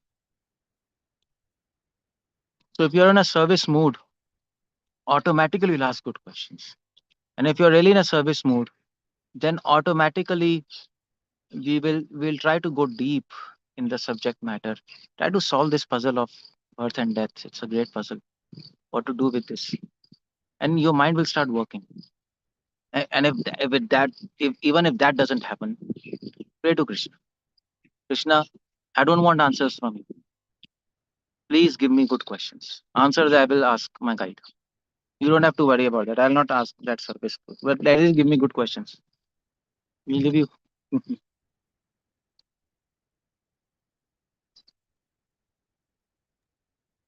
So if you're in a service mood, automatically you'll ask good questions. And if you're really in a service mood, then automatically we'll try to go deep in the subject matter. Try to solve this puzzle of birth and death. It's a great puzzle. What to do with this? And your mind will start working. And even if that doesn't happen, pray to Krishna. Krishna, I don't want answers from you. Please give me good questions. Answers I will ask my guide. You don't have to worry about that. I'll not ask that service. But at least give me good questions. We'll give you.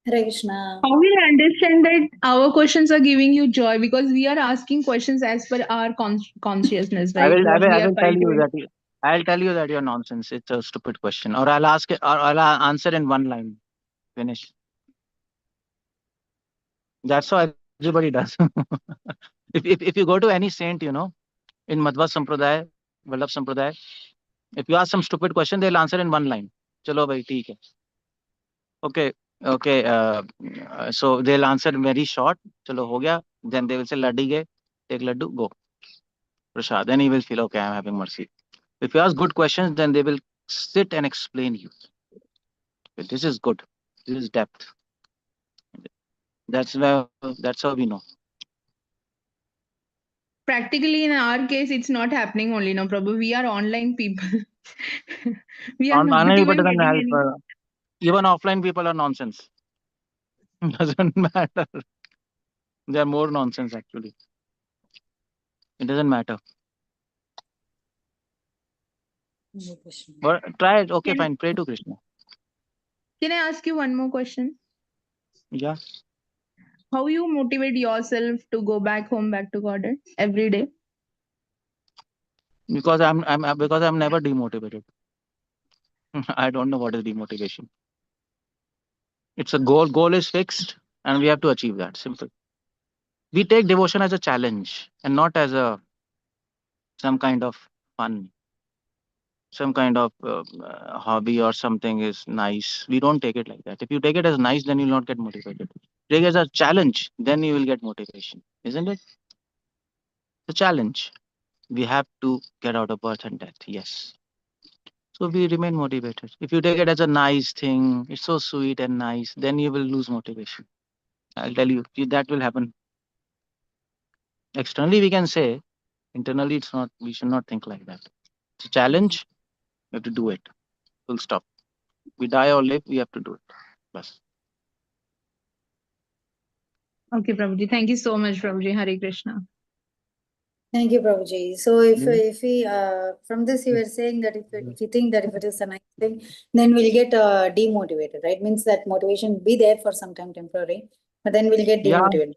Hare Krishna. How will you understand that our questions are giving you joy? Because we are asking questions as per our consciousness, I right? will What we I are will tell you cultivating. that I'll tell you that you're nonsense. It's a stupid question. Or I'll ask it or I'll answer in one line. Finish. That's how everybody does. if you go to any saint, in Madhva Sampradaya, Vallabh Sampradaya, if you ask some stupid question, they'll answer in one line. Chalo bhai, theek hai. Okay, okay. So they'll answer very short. Chalo ho gaya. Then they will say laddi ge, take laddu, go. Prasad. Then he will feel okay. I'm having mercy. If you ask good questions, then they will sit and explain you. This is good. This is depth. That's how we know. Practically, in our case, it's not happening only, no, Prabhu. We are online people. We are not Online people even doesn't getting help. any. Even offline people are nonsense. Doesn't matter. They are more nonsense actually. It doesn't matter. Hare Krishna. But try it. Okay, Can, fine. Pray to Krishna. can I ask you one more question? Yeah. How you motivate yourself to go back home, back to God every day? Because I'm never demotivated. I don't know what is demotivation. It's a goal. Goal is fixed, and we have to achieve that. Simple. We take devotion as a challenge and not as a some kind of fun, some kind of hobby or something is nice. We don't take it like that. If you take it as nice, then you'll not get motivated. Take it as a challenge, then you will get motivation, isn't it? The challenge. We have to get out of birth and death. Yes. So we remain motivated. If you take it as a nice thing, it's so sweet and nice, then you will lose motivation. I'll tell you, that will happen. Externally, we can say, internally, it's not, we should not think like that. It's a challenge, we have to do it. Full stop. We die or live, we have to do it. Bas. Okay, Prabhuji. Thank you so much, Prabhuji. Hare Krishna. Thank you, Prabhuji. So if Mm. if we from this you were saying that if you think that if it is a nice thing, then we'll get demotivated, right? Means that motivation will be there for some time temporary, but then we'll get Yeah, demotivated.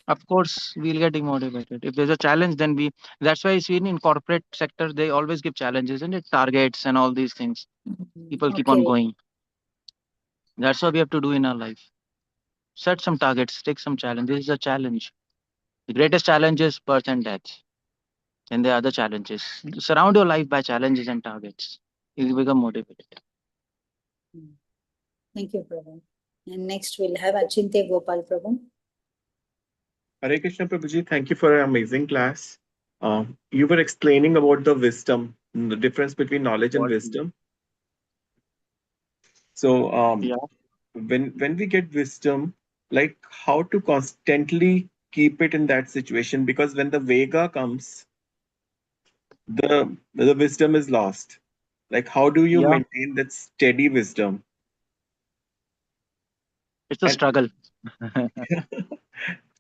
of course, we'll get demotivated. If there's a challenge, then that's why you see in corporate sector, they always give challenges, isn't it? Targets and all these things. People keep on Okay. going. That's what we have to do in our life. Set some targets, take some challenge. This is a challenge. The greatest challenge is birth and death. And there are other challenges. Surround your life by challenges and targets. You will become motivated. Thank you, Prabhu. And next we'll have Achintya Gopal Prabhu. Hare Krishna Prabhuji, thank you for an amazing class. You were explaining about the wisdom, the difference between knowledge and wisdom. So Yeah. when we get wisdom, like how to constantly keep it in that situation, because when the Vega comes, the wisdom is lost. Like how do you Yeah. maintain that steady wisdom? It's a struggle.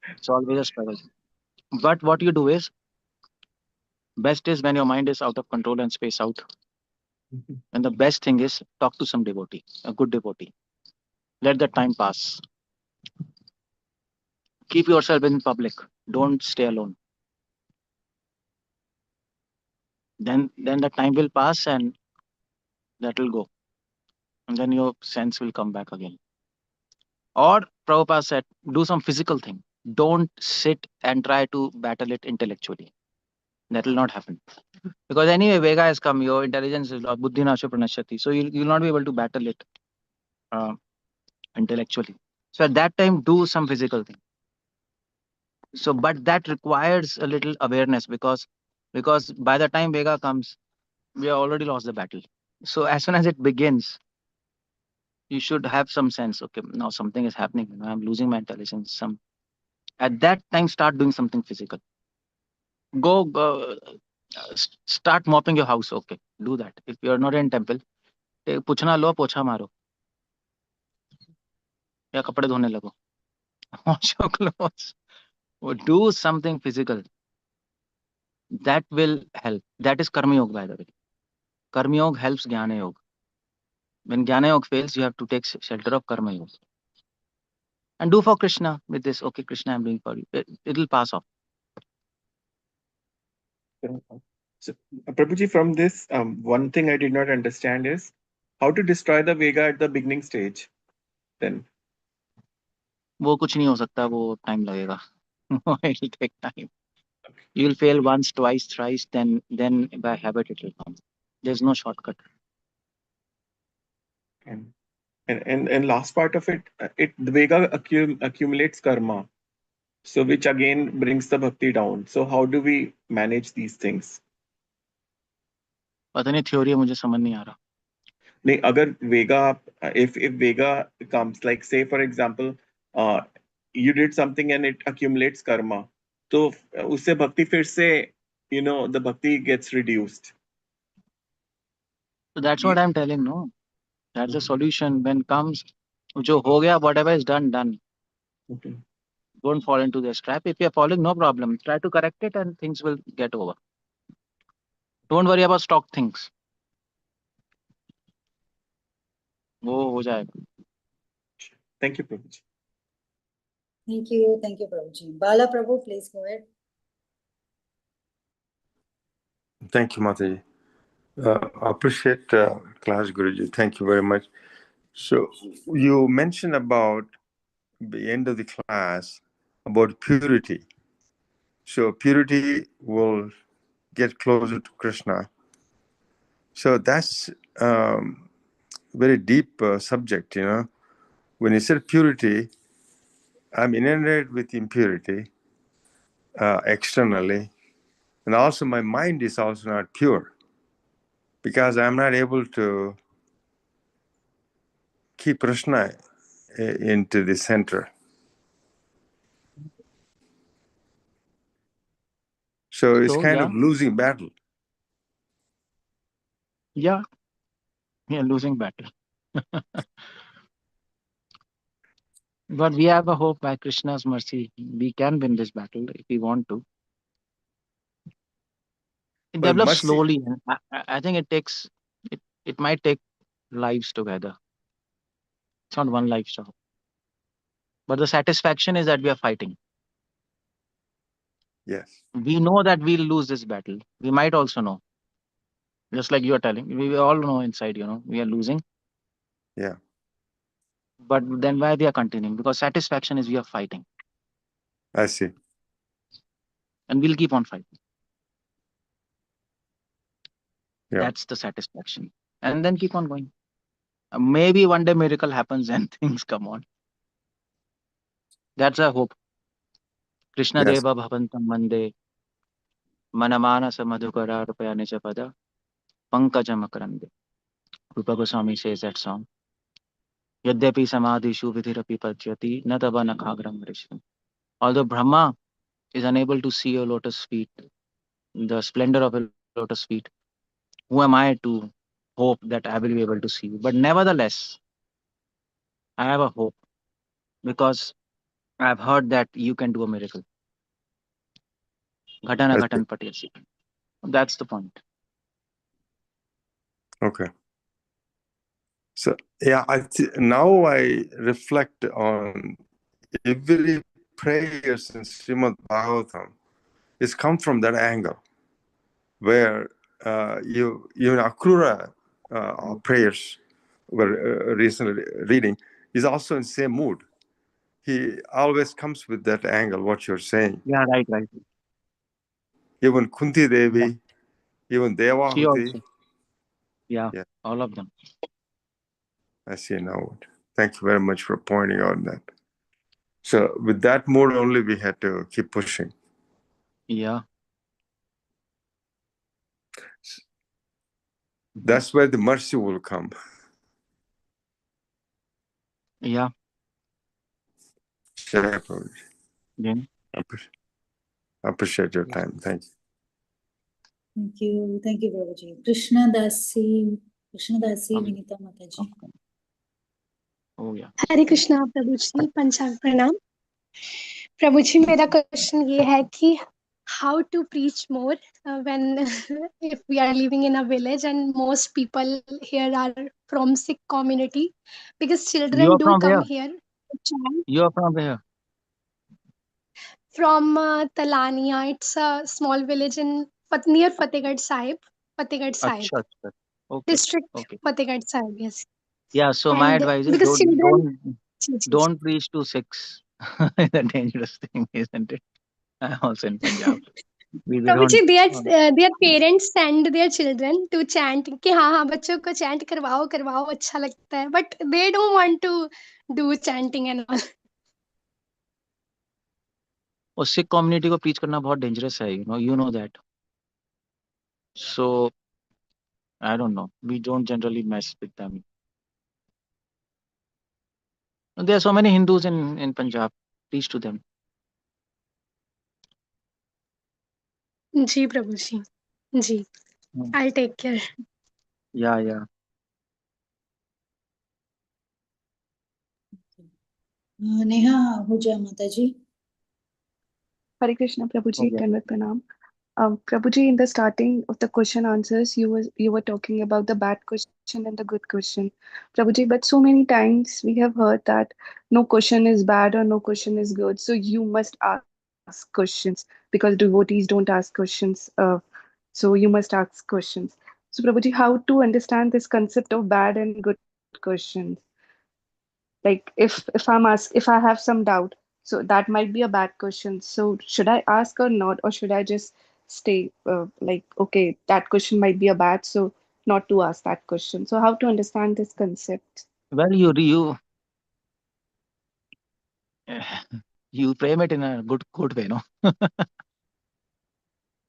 It's always a struggle. But what you do is, best is when your mind is out of control and space out. And the best thing is talk to some devotee, a good devotee. Let the time pass. Keep yourself in public. Don't stay alone. Then the time will pass and that will go. And then your sense will come back again. Or Prabhupada said, do some physical thing. Don't sit and try to battle it intellectually. That will not happen. Because anyway, Vega has come, your intelligence is lost, buddhi nasha pranashyati. So you'll not be able to battle it intellectually. So at that time, do some physical thing. So, but that requires a little awareness because by the time Vega comes, we have already lost the battle. So as soon as it begins, you should have some sense. Okay, now something is happening. I'm losing my intelligence. At that time, start doing something physical. Go start mopping your house. Okay, do that. If you're not in temple, puchna lo, pocha maro. या कपड़े धोने लगो. Wash your clothes. Or do something physical. That will help. That is Karma Yoga, by the way. Karma Yoga helps Jnana Yoga. When Jnana Yoga fails, you have to take shelter of Karma Yoga. And do for Krishna with this. Okay, Krishna, I'm doing for you. It'll pass off. So, Prabhuji, from this, one thing I did not understand is how to destroy the Vega at the beginning stage. Then वो कुछ नहीं हो सकता, वो time लगेगा. It'll take time. You will fail once, twice, thrice, then by habit it will come. There's no shortcut. and last part of it, the Vega accumulates karma, so which again brings the bhakti down. So how do we manage these things? पता नहीं theory है, मुझे समझ नहीं आ रहा. नहीं, अगर Vega, if Vega comes, like say for example, you did something and it accumulates karma, तो उससे bhakti फिर से, the bhakti gets reduced. So that's what I'm telling, no? That's the solution. When comes, जो हो गया, whatever is done. Okay. Don't fall into this trap. If you're falling, no problem. Try to correct it and things will get over. Don't worry about stock things. वो हो जाएगा. Thank you, Prabhuji. Thank you, Prabhuji. Bala Prabhu, please go ahead. Thank you, Mataji. Appreciate class, Guruji. Thank you very much. So you mentioned about the end of the class about purity. So purity will get closer to Krishna. So that's very deep subject, you know. When you said purity, I'm inundated with impurity externally, and also my mind is also not pure because I'm not able to keep Krishna into the center. So it's So, kind yeah, of losing battle. yeah, we are losing battle. But we have a hope by Krishna's mercy. We can win this battle if we want to. It Well, develops mercy, slowly. And I think it might take lives together. It's not one life job. But the satisfaction is that we are fighting. yes, We know that we'll lose this battle. We might also know. Just like you are telling. We all know inside, we are losing. yeah, But then why we are continuing? Because satisfaction is we are fighting. I see. And we'll keep on fighting. Yeah, That's the satisfaction. And then keep on going. Maybe one day miracle happens and things come on. That's our hope. Krishna yes, Deva Bhavantam Mande Manamanasa Madhukara Rupaya Nijapada Pankaja Makarande. Rupa Goswami says that song. Yadyapi Samadhishu Vidhirapi Pajyati Natava Nakhagram Vrishvam. Although Brahma is unable to see a lotus feet, the splendor of a lotus feet, who am I to hope that I will be able to see you? But nevertheless, I have a hope because I have heard that you can do a miracle. Ghatana I see. Ghatan Patyasi. That's the point. Okay. So yeah, now I reflect on every prayers in Srimad Bhagavatam. It's come from that angle where even Akrura prayers were recently reading is also in same mood. He always comes with that angle, what you're saying. Yeah, right. Even Kunti Devi, Yeah. even She Devahuti. also. Yeah, Yeah, all of them. I see now. Thank you very much for pointing out that. So with that mood only, we had to keep pushing. Yeah. That's where the mercy will come. Yeah. Jai Prabhu. Yeah. Appreciate your time. Thank you. Thank you. Thank you, Prabhuji. Krishna Dasi, Vinita Mataji. Oh, yeah. हरे कृष्णा प्रभु जी पंचांग प्रणाम प्रभु जी मेरा question ये है कि how to preach more when if we are living in a village and most people here are from Sikh community because You children are do from come where? here to chant You are from where? from Talania. It's a small village in near Fatehgarh Sahib, Acha, acha. Okay. district Okay. Fatehgarh Sahib, yes. Yeah, so my And advice is because children don't preach to Sikhs. It's a dangerous thing, isn't it? I'm also in Punjab. We don't. Prabhuji, their parents send their children to chant कि हाँ बच्चों को chant करवाओ अच्छा लगता है but they don't want to do chanting and all. और Sikh community को प्रीच करना बहुत डेंजरस है, you know that. So I don't know. We don't generally mess with them. And there are so many Hindus in Punjab. Preach to them. Ji Prabhuji ji I'll take care. Yeah. Neha Ahuja Mataji. Hare Krishna, Prabhuji, Okay. Dandavat Pranam. Prabhuji, in the starting of the question answers, you were talking about the bad question and the good question. Prabhuji, but so many times we have heard that no question is bad or no question is good. So you must ask questions because devotees don't ask questions. So you must ask questions. So Prabhuji, how to understand this concept of bad and good questions? Like if I have some doubt, so that might be a bad question. So should I ask or not, or should I just stay like, okay, that question might be a bad, so not to ask that question. So how to understand this concept? Well, you frame it in a good way, no?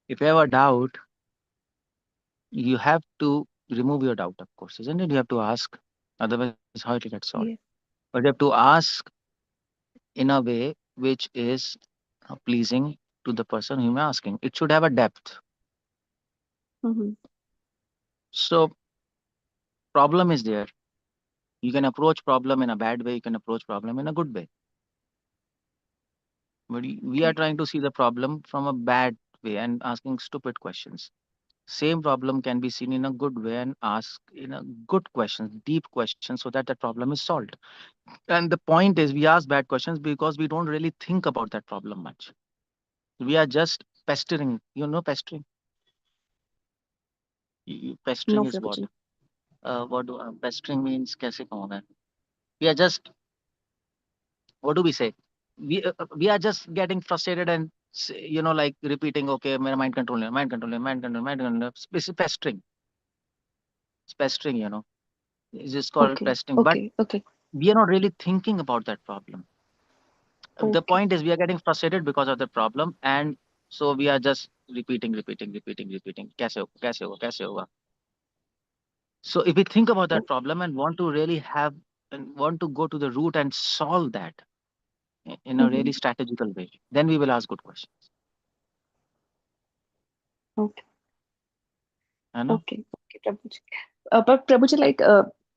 If you have a doubt, you have to remove your doubt, of course, isn't it? You have to ask, otherwise how it will get solved. Yeah. But you have to ask in a way which is pleasing to the person whom you're asking. It should have a depth. Mm-hmm. So problem is there. You can approach problem in a bad way. You can approach problem in a good way. But we are Okay. trying to see the problem from a bad way and asking stupid questions. Same problem can be seen in a good way and ask in a good question, deep question, so that that problem is solved. And the point is, we ask bad questions because we don't really think about that problem much. We are just pestering. You know, pestering. Pestering No, is what? Prabhuji. Pestering means? कैसे कहूँ मैं? We are just, what do we say? We are just getting frustrated and like repeating, okay, मेरा mind control है, mind control है, mind control, mind control. This is pestering. It's pestering, It's just called Okay. pestering. But Okay. Okay. we are not really thinking about that problem. The Okay. point is, we are getting frustrated because of the problem, and so we are just repeating. कैसे होगा, कैसे होगा, कैसे होगा. So if we think about that problem and want to really have and want to go to the root and solve that in a Mm-hmm. really strategical way, then we will ask good questions. Okay. I know. Okay. Okay, Prabhuji. But Prabhuji, like,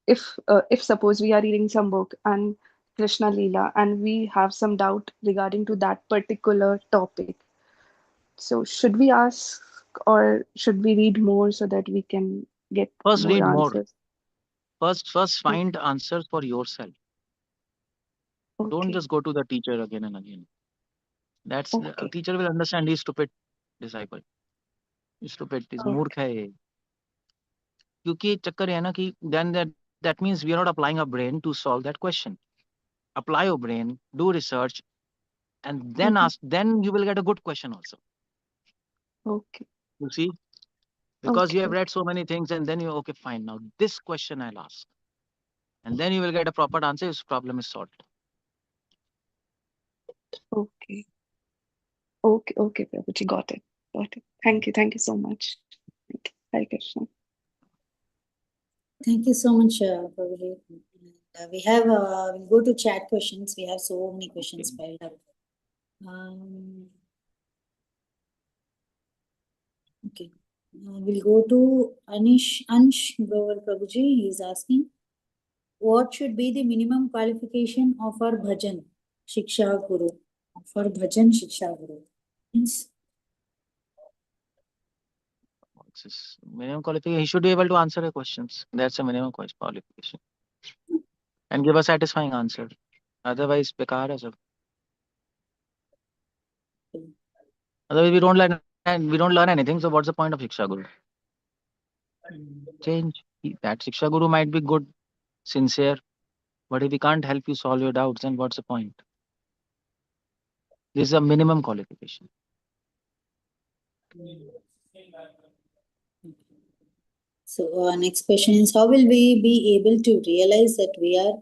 if suppose we are reading some book and Krishna Leela, and we have some doubt regarding to that particular topic, so should we ask or should we read more so that we can get First, more read more. answers? First Okay. find answers for yourself. Don't Okay. just go to the teacher again and again. That's a Okay. teacher will understand he's stupid disciple. He's stupid. He's Okay. मूर्ख है ये. क्योंकि चक्कर है ना कि then that means we are not applying our brain to solve that question. Apply your brain, do research, and then Mm-hmm. ask. Then you will get a good question also. Okay. You see, because you Okay. have read so many things, and then you okay, fine. Now this question I'll ask, and then you will get a proper answer. This problem is solved. Okay. Okay. Okay, Prabhuji. Got it. Got it. Thank you. Thank you so much. Thank you. Hare Krishna. Thank you so much, Prabhu. We'll go to chat questions. We have so many questions piled up. Okay. We'll go to Ansh Grover Prabhuji. He is asking, what should be the minimum qualification of our bhajan, Shiksha Guru? For bhajan, Shiksha Guru. Means, What's his minimum qualification? He should be able to answer your questions. That's a minimum qualification, and give a satisfying answer. Otherwise, बेकार है सब. Otherwise, we don't learn anything. So what's the point of Shiksha Guru? Change. That Shiksha Guru might be good, sincere, but if he can't help you solve your doubts, then what's the point? This is a minimum qualification. so next question is, how will we be able to realize that we are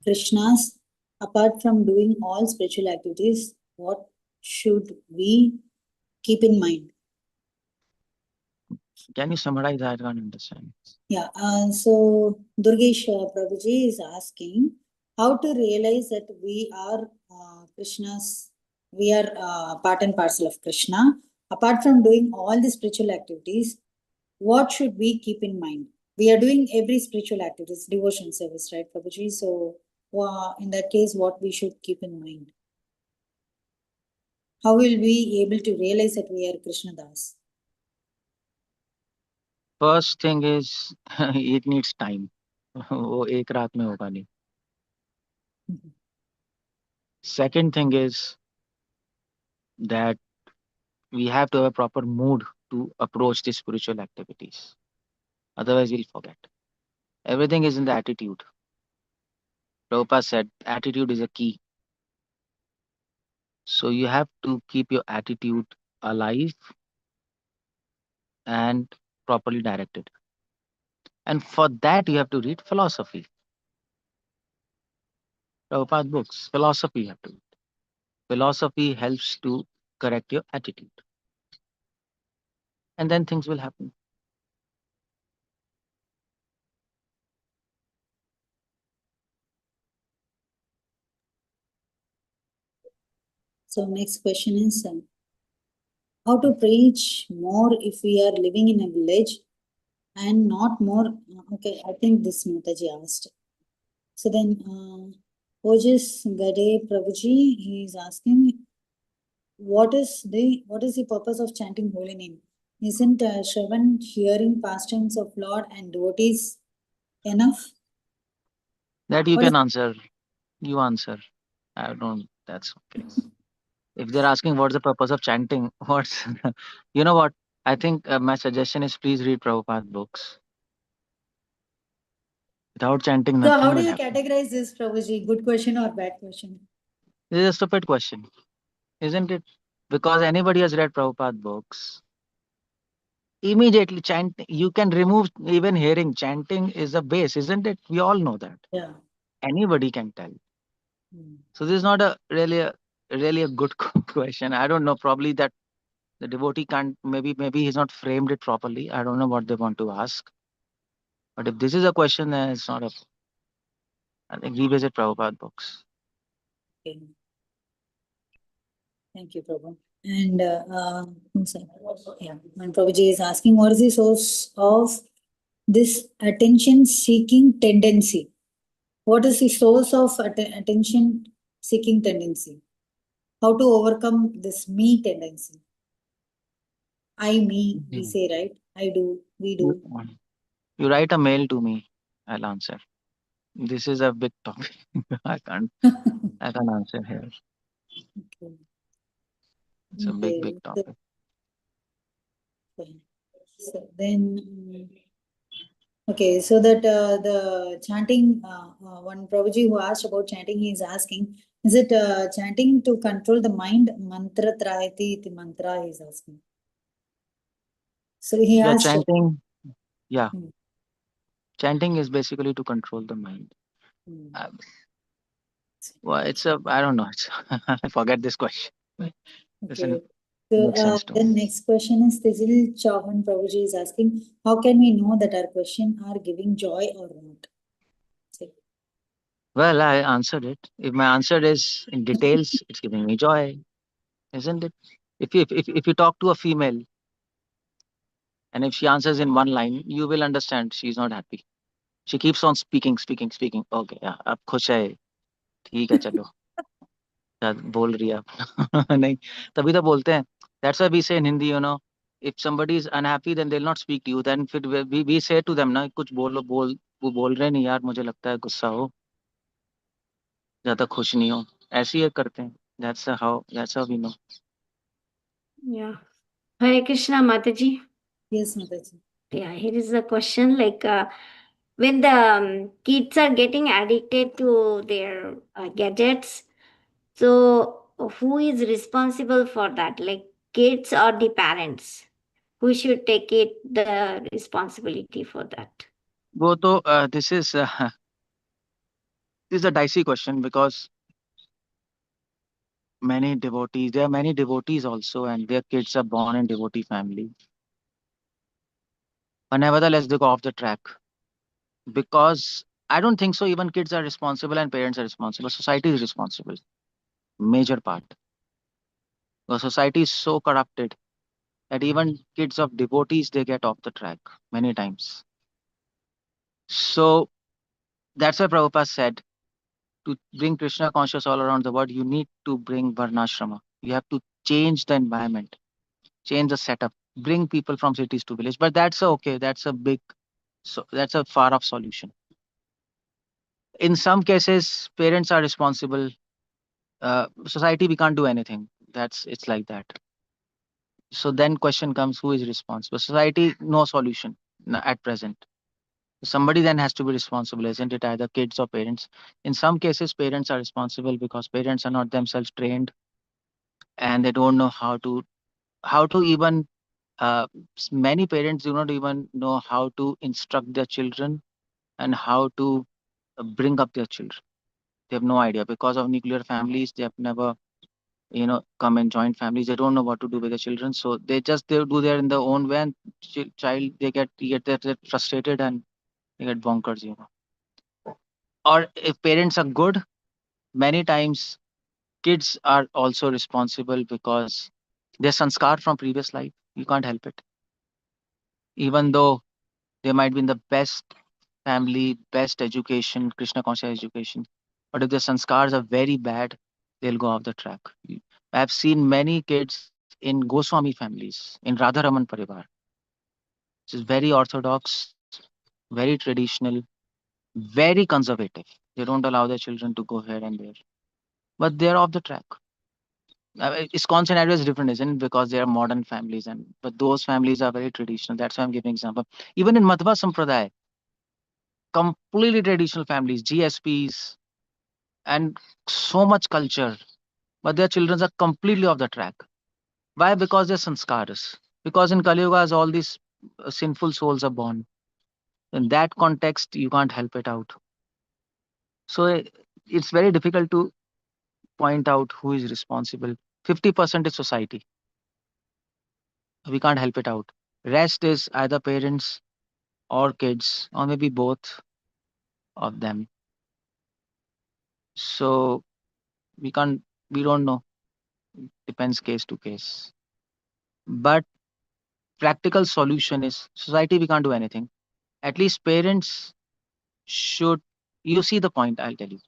Krishna's apart from doing all spiritual activities? What should we keep in mind? Can you summarize that? I can't understand. Yeah, so Durgesh Prabhuji is asking how to realize that we are we are part and parcel of Krishna. Apart from doing all the spiritual activities, what should we keep in mind? We are doing every spiritual activities, devotion service, right, Prabhuji? So in that case, what we should keep in mind? How will we be able to realize that we are Krishna Das? First thing is, it needs time. वो एक रात में होगा नहीं. Second thing is that we have to have a proper mood to approach the spiritual activities. Otherwise, we'll forget. Everything is in the attitude. Prabhupada said attitude is a key. So you have to keep your attitude alive and properly directed. And for that, you have to read philosophy. Prabhupada books, philosophy you have to read. Philosophy helps to correct your attitude. And then things will happen. So next question is, how to preach more if we are living in a village and not more? Okay, I think this Mataji asked. So then, Ojas Gade Prabhuji, he is asking, what is the purpose of chanting holy name? Isn't Shravan hearing pastimes of Lord and devotees enough? That you What is- can answer. You answer. I don't. That's okay. If they're asking what's the purpose of chanting, what's you know what? I think my suggestion is please read Prabhupada books. Without chanting, So nothing how do will you happen. categorize this, Prabhuji? Good question or bad question? This is a stupid question, isn't it? Because anybody has read Prabhupada books, immediately chant. You can remove even hearing. Chanting is a base, isn't it? We all know that. Yeah. Anybody can tell. So this is not really a good question. I don't know. Probably that the devotee can't. Maybe he's not framed it properly. I don't know what they want to ask. But if this is a question, then it's not a. I think revisit Prabhupada books. Okay. Thank you, Prabhu. And yeah, when Prabhuji is asking, what is the source of this attention-seeking tendency? What is the source of attention-seeking tendency? How to overcome this me tendency? I, me, we say, right? I do, we do. You write a mail to me. I'll answer. This is a big topic. I can't answer here. Okay. It's a big topic. So then, okay, so that the chanting, one Prabhuji who asked about chanting, he is asking, is it chanting to control the mind? Mantra trayati iti mantra, he is asking. So he Yeah, asked. chanting. Yeah. Chanting is basically to control the mind. Well, I don't know. I forget this question. Okay. Makes So sense to me. then next question is Tizil Chauhan Prabhuji is asking, how can we know that our question are giving joy or not? Well, I answered it. If my answer is in details, it's giving me joy, isn't it? If you talk to a female and if she answers in one line, you will understand she's not happy. She keeps on speaking. Okay, yeah, अब खुश है, ठीक है, चलो, बोल रही है नहीं, तभी तो बोलते हैं. That's why we say in Hindi, if somebody is unhappy, then they'll not speak to you. Then we say to them, ना कुछ बोलो, वो बोल रहे नहीं यार, मुझे लगता है गुस्सा हो, ज्यादा खुश नहीं हो, ऐसे ही करते हैं. That's how we know. Yeah. Hare Krishna, Mataji. Yes, Mataji. Yeah, here is a question like when the kids are getting addicted to their gadgets, so who is responsible for that? Like kids or the parents? Who should take the responsibility for that? वो तो this is a dicey question because there are many devotees also, and their kids are born in devotee family. But nevertheless, they go off the track because I don't think so. Even kids are responsible and parents are responsible. Society is responsible. Major part. The society is so corrupted that even kids of devotees, they get off the track many times. So that's why Prabhupada said to bring Krishna conscious all around the world, you need to bring Varnashrama. You have to change the environment, change the setup, bring people from cities to village. But that's okay. That's a far off solution. In some cases, parents are responsible. Society, we can't do anything. It's like that. So then question comes, who is responsible? Society, no solution. at present. Somebody then has to be responsible, isn't it? Either kids or parents. In some cases, parents are responsible because parents are not themselves trained and they don't know how to even many parents do not even know how to instruct their children and how to bring up their children. They have no idea because of nuclear families. They have never come in joint families. They don't know what to do with the children, so they do their in their own way, and child they get frustrated and they get bonkers. Or if parents are good, many times kids are also responsible because they're sanskar from previous life. You can't help it. Even though they might be in the best family, best education, Krishna conscious education, but if the sanskars are very bad, they'll go off the track. I've seen many kids in Goswami families, in Radharaman Parivar, which is very orthodox, very traditional, very conservative. They don't allow their children to go here and there, but they're off the track. ISKCON scenario is different, isn't it? Because they are modern families, but those families are very traditional. That's why I'm giving example. Even in Madhva Sampradaya, completely traditional families, GSPs, and so much culture, but their children are completely off the track. Why? Because they're sanskaras. Because in Kali Yuga, as all these sinful souls are born. In that context, you can't help it out. So it's very difficult to point out who is responsible. 50% is society. We can't help it out. Rest is either parents or kids, or maybe both of them. So we don't know. Depends case to case. But practical solution is society, we can't do anything. At least parents should, you see the point, I'll tell you.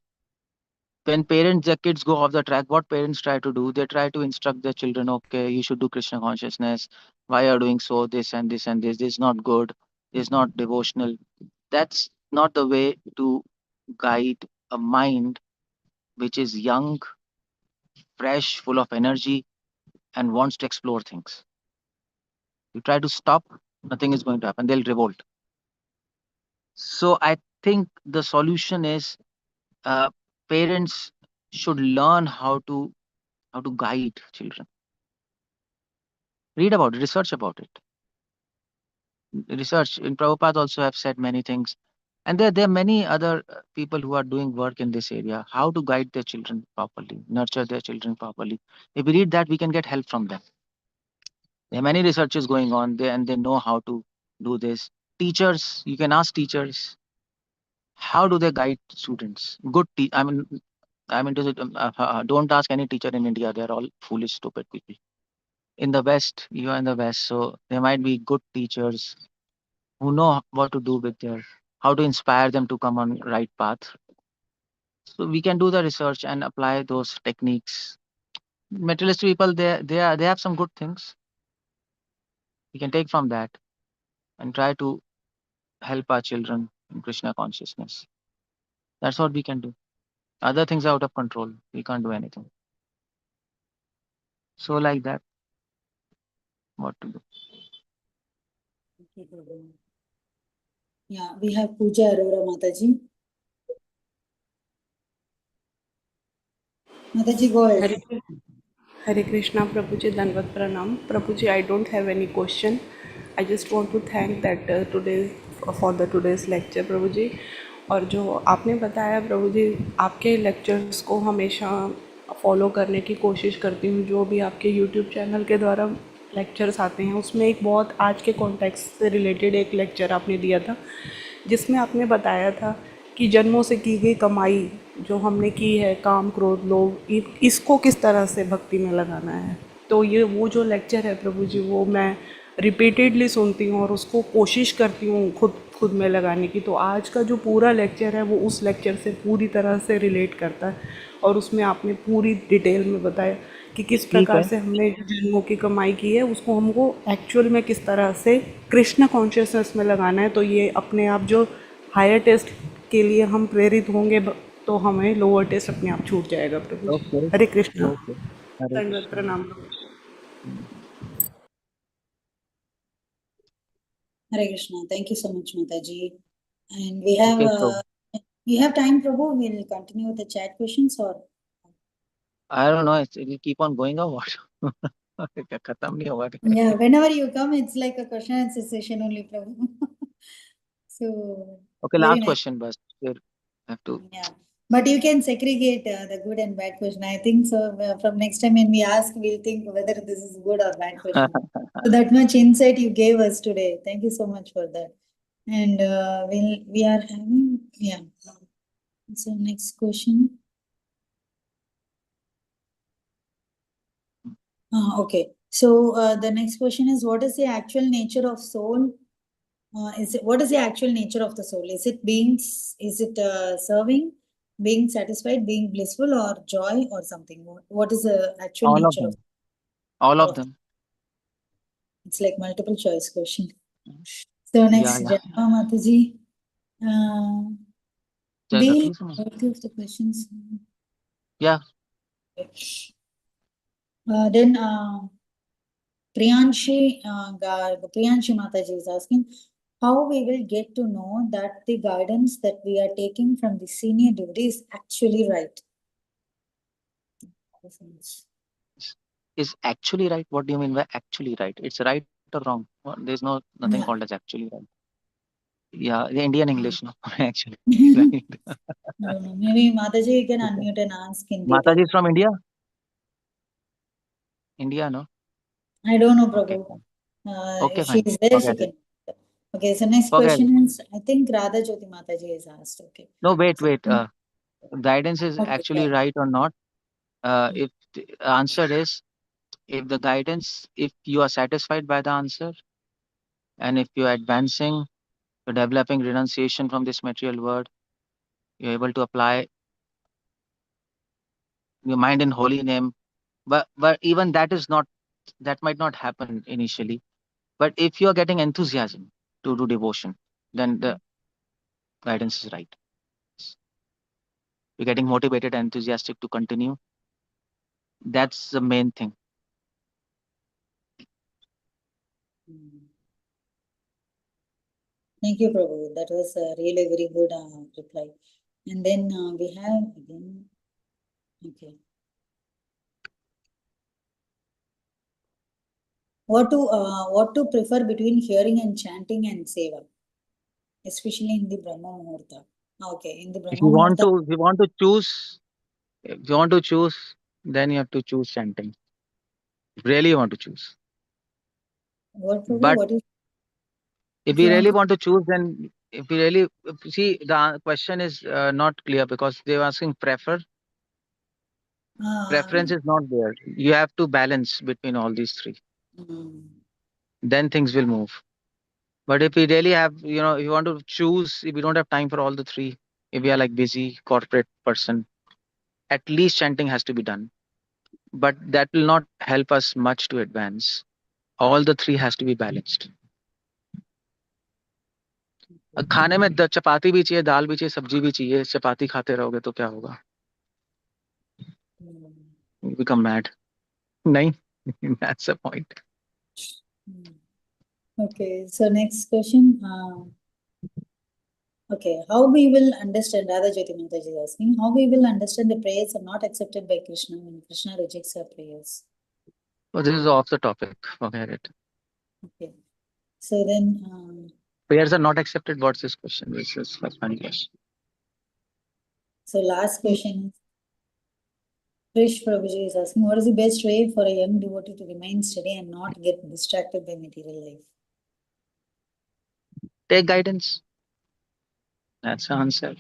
When parents, their kids go off the track, what parents try to do, they try to instruct their children, okay, you should do Krishna consciousness. Why are you doing so? This and this and this. This is not good. This is not devotional. That's not the way to guide a mind which is young, fresh, full of energy, and wants to explore things. You try to stop, nothing is going to happen. They'll revolt. So I think the solution is parents should learn how to guide children. Read about it, research about it. Research in Prabhupada also have said many things. And there are many other people who are doing work in this area, how to guide their children properly, nurture their children properly. If we read that, we can get help from them. There are many researches going on there and they know how to do this. Teachers, you can ask teachers, how do they guide students? Don't ask any teacher in India. They're all foolish, stupid people. In the West, you are in the West, so there might be good teachers who know what to do with how to inspire them to come on right path. So we can do the research and apply those techniques. Materialist people, they have some good things. We can take from that and try to help our children in Krishna consciousness. That's what we can do. Other things are out of control. We can't do anything. So like that, what to do? Yeah, we have Pooja Arora Mataji. Mataji, go ahead. Hare Krishna, Prabhuji, Danvat Pranam. Prabhuji, I don't have any question. I just want to thank that for today's lecture, Prabhuji. और जो आपने बताया प्रभु जी, आपके lectures को हमेशा follow करने की कोशिश करती हूँ. जो भी आपके यूट्यूब चैनल के द्वारा लेक्चर्स आते हैं उसमें एक बहुत आज के कॉन्टेक्स्ट से रिलेटेड एक लेक्चर आपने दिया था जिसमें आपने बताया था कि जन्मों से की गई कमाई जो हमने की है, काम क्रोध लोभ, इसको किस तरह से भक्ति में लगाना है. तो ये वो जो लेक्चर है प्रभु जी, वो मैं रिपीटेडली सुनती हूँ और उसको कोशिश करती हूँ खुद में लगाने की. तो आज का जो पूरा लेक्चर है वो उस लेक्चर से पूरी तरह से रिलेट करता है और उसमें आपने पूरी डिटेल में बताया कि किस प्रकार से हमने जन्मों की कमाई की है उसको हमको एक्चुअल में किस तरह से कृष्ण कॉन्शियसनेस में लगाना है. तो ये अपने आप जो हायर टेस्ट के लिए हम प्रेरित होंगे तो हमें लोअर टेस्ट अपने आप छूट जाएगा. प्रभु जी, हरे कृष्णा, प्रणाम. Hare Krishna. Thank you so much, Mataji. And we have Okay, so time, Prabhu. We'll continue with the chat questions, or I don't know, it'll keep on going or what? खत्म नहीं होगा क्या? yeah, whenever you come, it's like a question and answer session only, Prabhu. So Okay, very last nice. question, bus. फिर have to. Yeah, but you can segregate the good and bad question. I think so. From next time when we ask, we'll think whether this is good or bad question. So that much insight you gave us today. Thank you so much for that. And we are having, yeah. So next question. Okay. So the next question is, what is the actual nature of soul? What is the actual nature of the soul? Is it serving, being satisfied, being blissful, or joy, or something? What is the actual All of nature of them. All all of of them? them. It's like multiple choice question. So next, Yeah. Jana Mataji. Jagga, Be please. worthy of the questions. Yeah. Then Priyanshi Mataji is asking, how we will get to know that the guidance that we are taking from the senior devotee is actually right? Is actually right? What do you mean by actually right? It's right or wrong? There's nothing called as actually right. Yeah, the Indian English, no, actually. Right. I don't know. Maybe Mataji, you can unmute and ask in detail. Mataji is from India? India, no? I don't know, Okay, Prabhu. okay, If she fine. is there, she Forget it. can. Okay, so next Forget it. question is, I think Radha Jyoti Mataji is asked. Okay. No, wait. So, Guidance is okay, actually fine. right or not? If the answer is, if you are satisfied by the answer, and if you are advancing, you're developing renunciation from this material world, you're able to apply your mind in holy name. But even that might not happen initially. But if you are getting enthusiasm to do devotion, then the guidance is right. You're getting motivated and enthusiastic to continue. That's the main thing. Thank you, Prabhu. That was a really very good reply. And then we have again, okay. What to prefer between hearing and chanting and seva, especially in the Brahma Muhurta. Okay, in the Brahma If you want Muhurta. to choose, then you have to choose chanting. Really want to choose. What, Prabhu? But What is? if you really want to choose, then see, the question is not clear because they were asking preference is not there. You have to balance between all these three. Then things will move. But if we really have, if you want to choose, if we don't have time for all the three, if we are like busy corporate person, at least chanting has to be done. But that will not help us much to advance. All the three has to be balanced. खाने में चपाती भी चाहिए, दाल भी चाहिए, सब्जी भी चाहिए. चपाती खाते रहोगे तो क्या होगा? You become mad. नहीं? That's the point. Okay, so next question. Okay, how we will understand, Radha Jyoti Mataji is asking, how we will understand the prayers are not accepted by Krishna when Krishna rejects our prayers? So this is off the topic. Forget it. Okay, so then. Prayers are not accepted. What's this question? This is a funny question. So last question is, Krish Prabhuji is asking, what is the best way for a young devotee to remain steady and not get distracted by material life? Take guidance. That's the answer.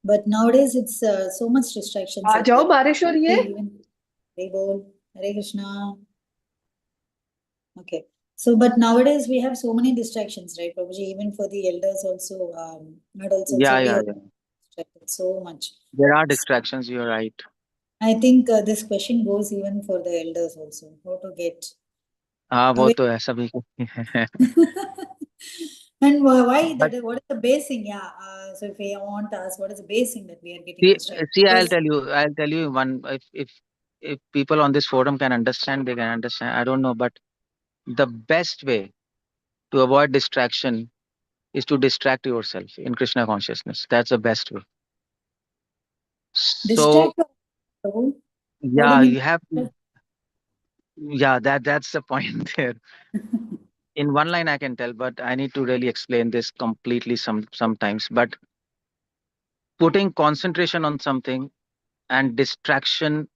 But nowadays it's so much distractions. आ जाओ बारिश हो रही है. Hare Krishna. Okay. So, but nowadays we have so many distractions, right, Prabhuji? Even for the elders also, adults also, we are distracted so much. There are distractions. You're right. I think this question goes even for the elders also. How to get? वो तो है सभी को. And why that? What is the base thing? Yeah. So if I want to ask, what is the base thing that we are getting distracted? See, I'll tell you one. If if people on this forum can understand, they can understand. I don't know, but the best way to avoid distraction is to distract yourself in Krishna consciousness. That's the best way. So Distract Prabhu. yeah, Holy you have to, yeah, that's the point there. In one line I can tell, but I need to really explain this completely sometimes. But putting concentration on something and distraction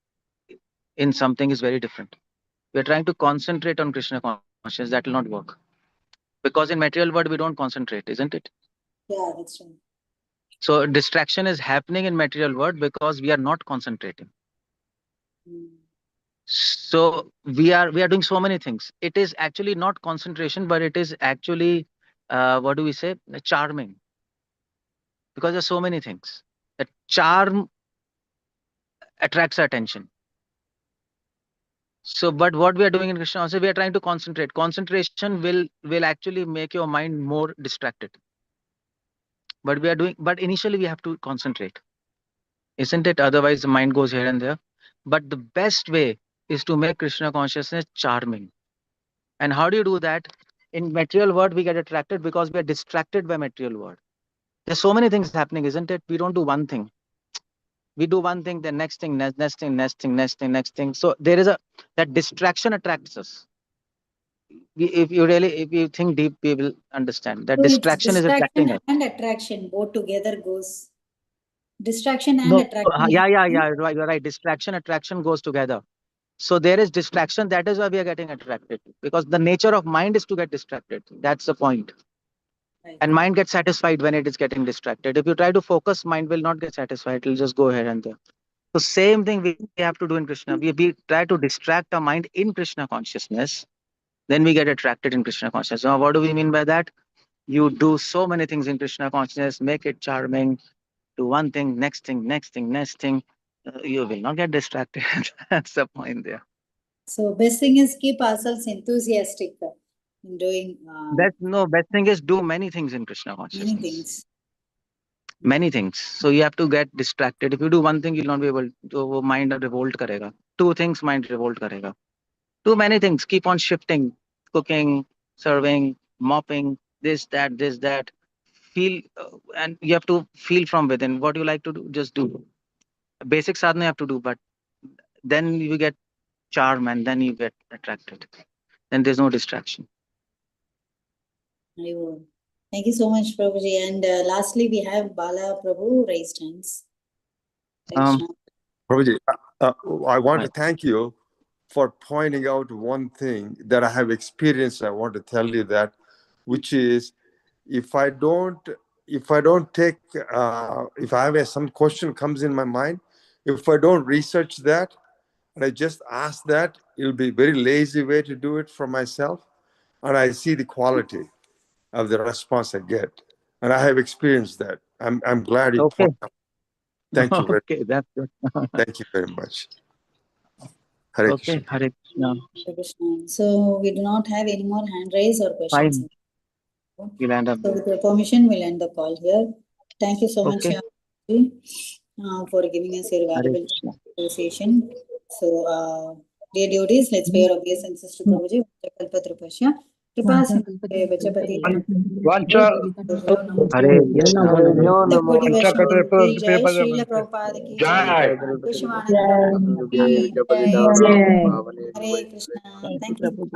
in something is very different. We're trying to concentrate on Krishna consciousness, that will not work. Because in material world we don't concentrate, isn't it? Yeah, that's right. So distraction is happening in material world because we are not concentrating. So we are doing so many things. It is actually not concentration, but it is actually what do we say? Charming. Because there's so many things. The charm attracts our attention. So, but what we are doing in Krishna also, we are trying to concentrate. Concentration will actually make your mind more distracted. But initially we have to concentrate, isn't it? Otherwise the mind goes here and there. But the best way is to make Krishna consciousness charming. And how do you do that? In material world, we get attracted because we are distracted by material world. There's so many things happening, isn't it? We don't do one thing. We do one thing, then next thing, next thing. So there is that distraction attracts us. If you think deep, we will understand that So it's distraction is attracting distraction us. and attraction both together goes. Distraction and No, attraction. yeah, right, you're right. Distraction, attraction goes together. So there is distraction. That is why we are getting attracted, because the nature of mind is to get distracted. That's the point. Right. And mind gets satisfied when it is getting distracted. If you try to focus, mind will not get satisfied. It will just go here and there. So same thing we have to do in Krishna. We try to distract our mind in Krishna consciousness. Then we get attracted in Krishna consciousness. Now, what do we mean by that? You do so many things in Krishna consciousness, make it charming, do one thing, next thing. You will not get distracted. That's the point there. So best thing is keep ourselves enthusiastic in doing Best thing is do many things in Krishna consciousness. many things. Many things. So you have to get distracted. If you do one thing, you'll not be able to, mind revolt karega. Two things, mind revolt karega. Do many things, keep on shifting, cooking, serving, mopping, this, that. Feel, and you have to feel from within. What you like to do, just do. Basic sadhana you have to do, but then you get charm and then you get attracted. Then there's no distraction. Thank you so much, Prabhuji. And lastly, we have Bala Prabhu raised hands. Prabhuji, I want to thank you for pointing out one thing that I have experienced. I want to tell you that, which is if I have some question comes in my mind, if I don't research that and I just ask that, it'll be a very lazy way to do it for myself. And I see the quality of the response I get. And I have experienced that. I'm glad you pointed out. Thank you very Okay, that's good. Thank you very much. Hare Krishna. Hare Krishna. Hare Krishna. So we do not have any more hand raise or questions. Fine. We'll end up So with your permission, we'll end the call here. Thank you so much for giving us your valuable conversation. So, dear devotees, let's pay our obeisances to Prabhuji. Kalpatrupasya. Kripa Sindhave Vachapati. Vancha Hare Krishna. Jai Srila Prabhupada ki Jai. Keshavanand Prabhu ki Jai. Hare Krishna. Thank you.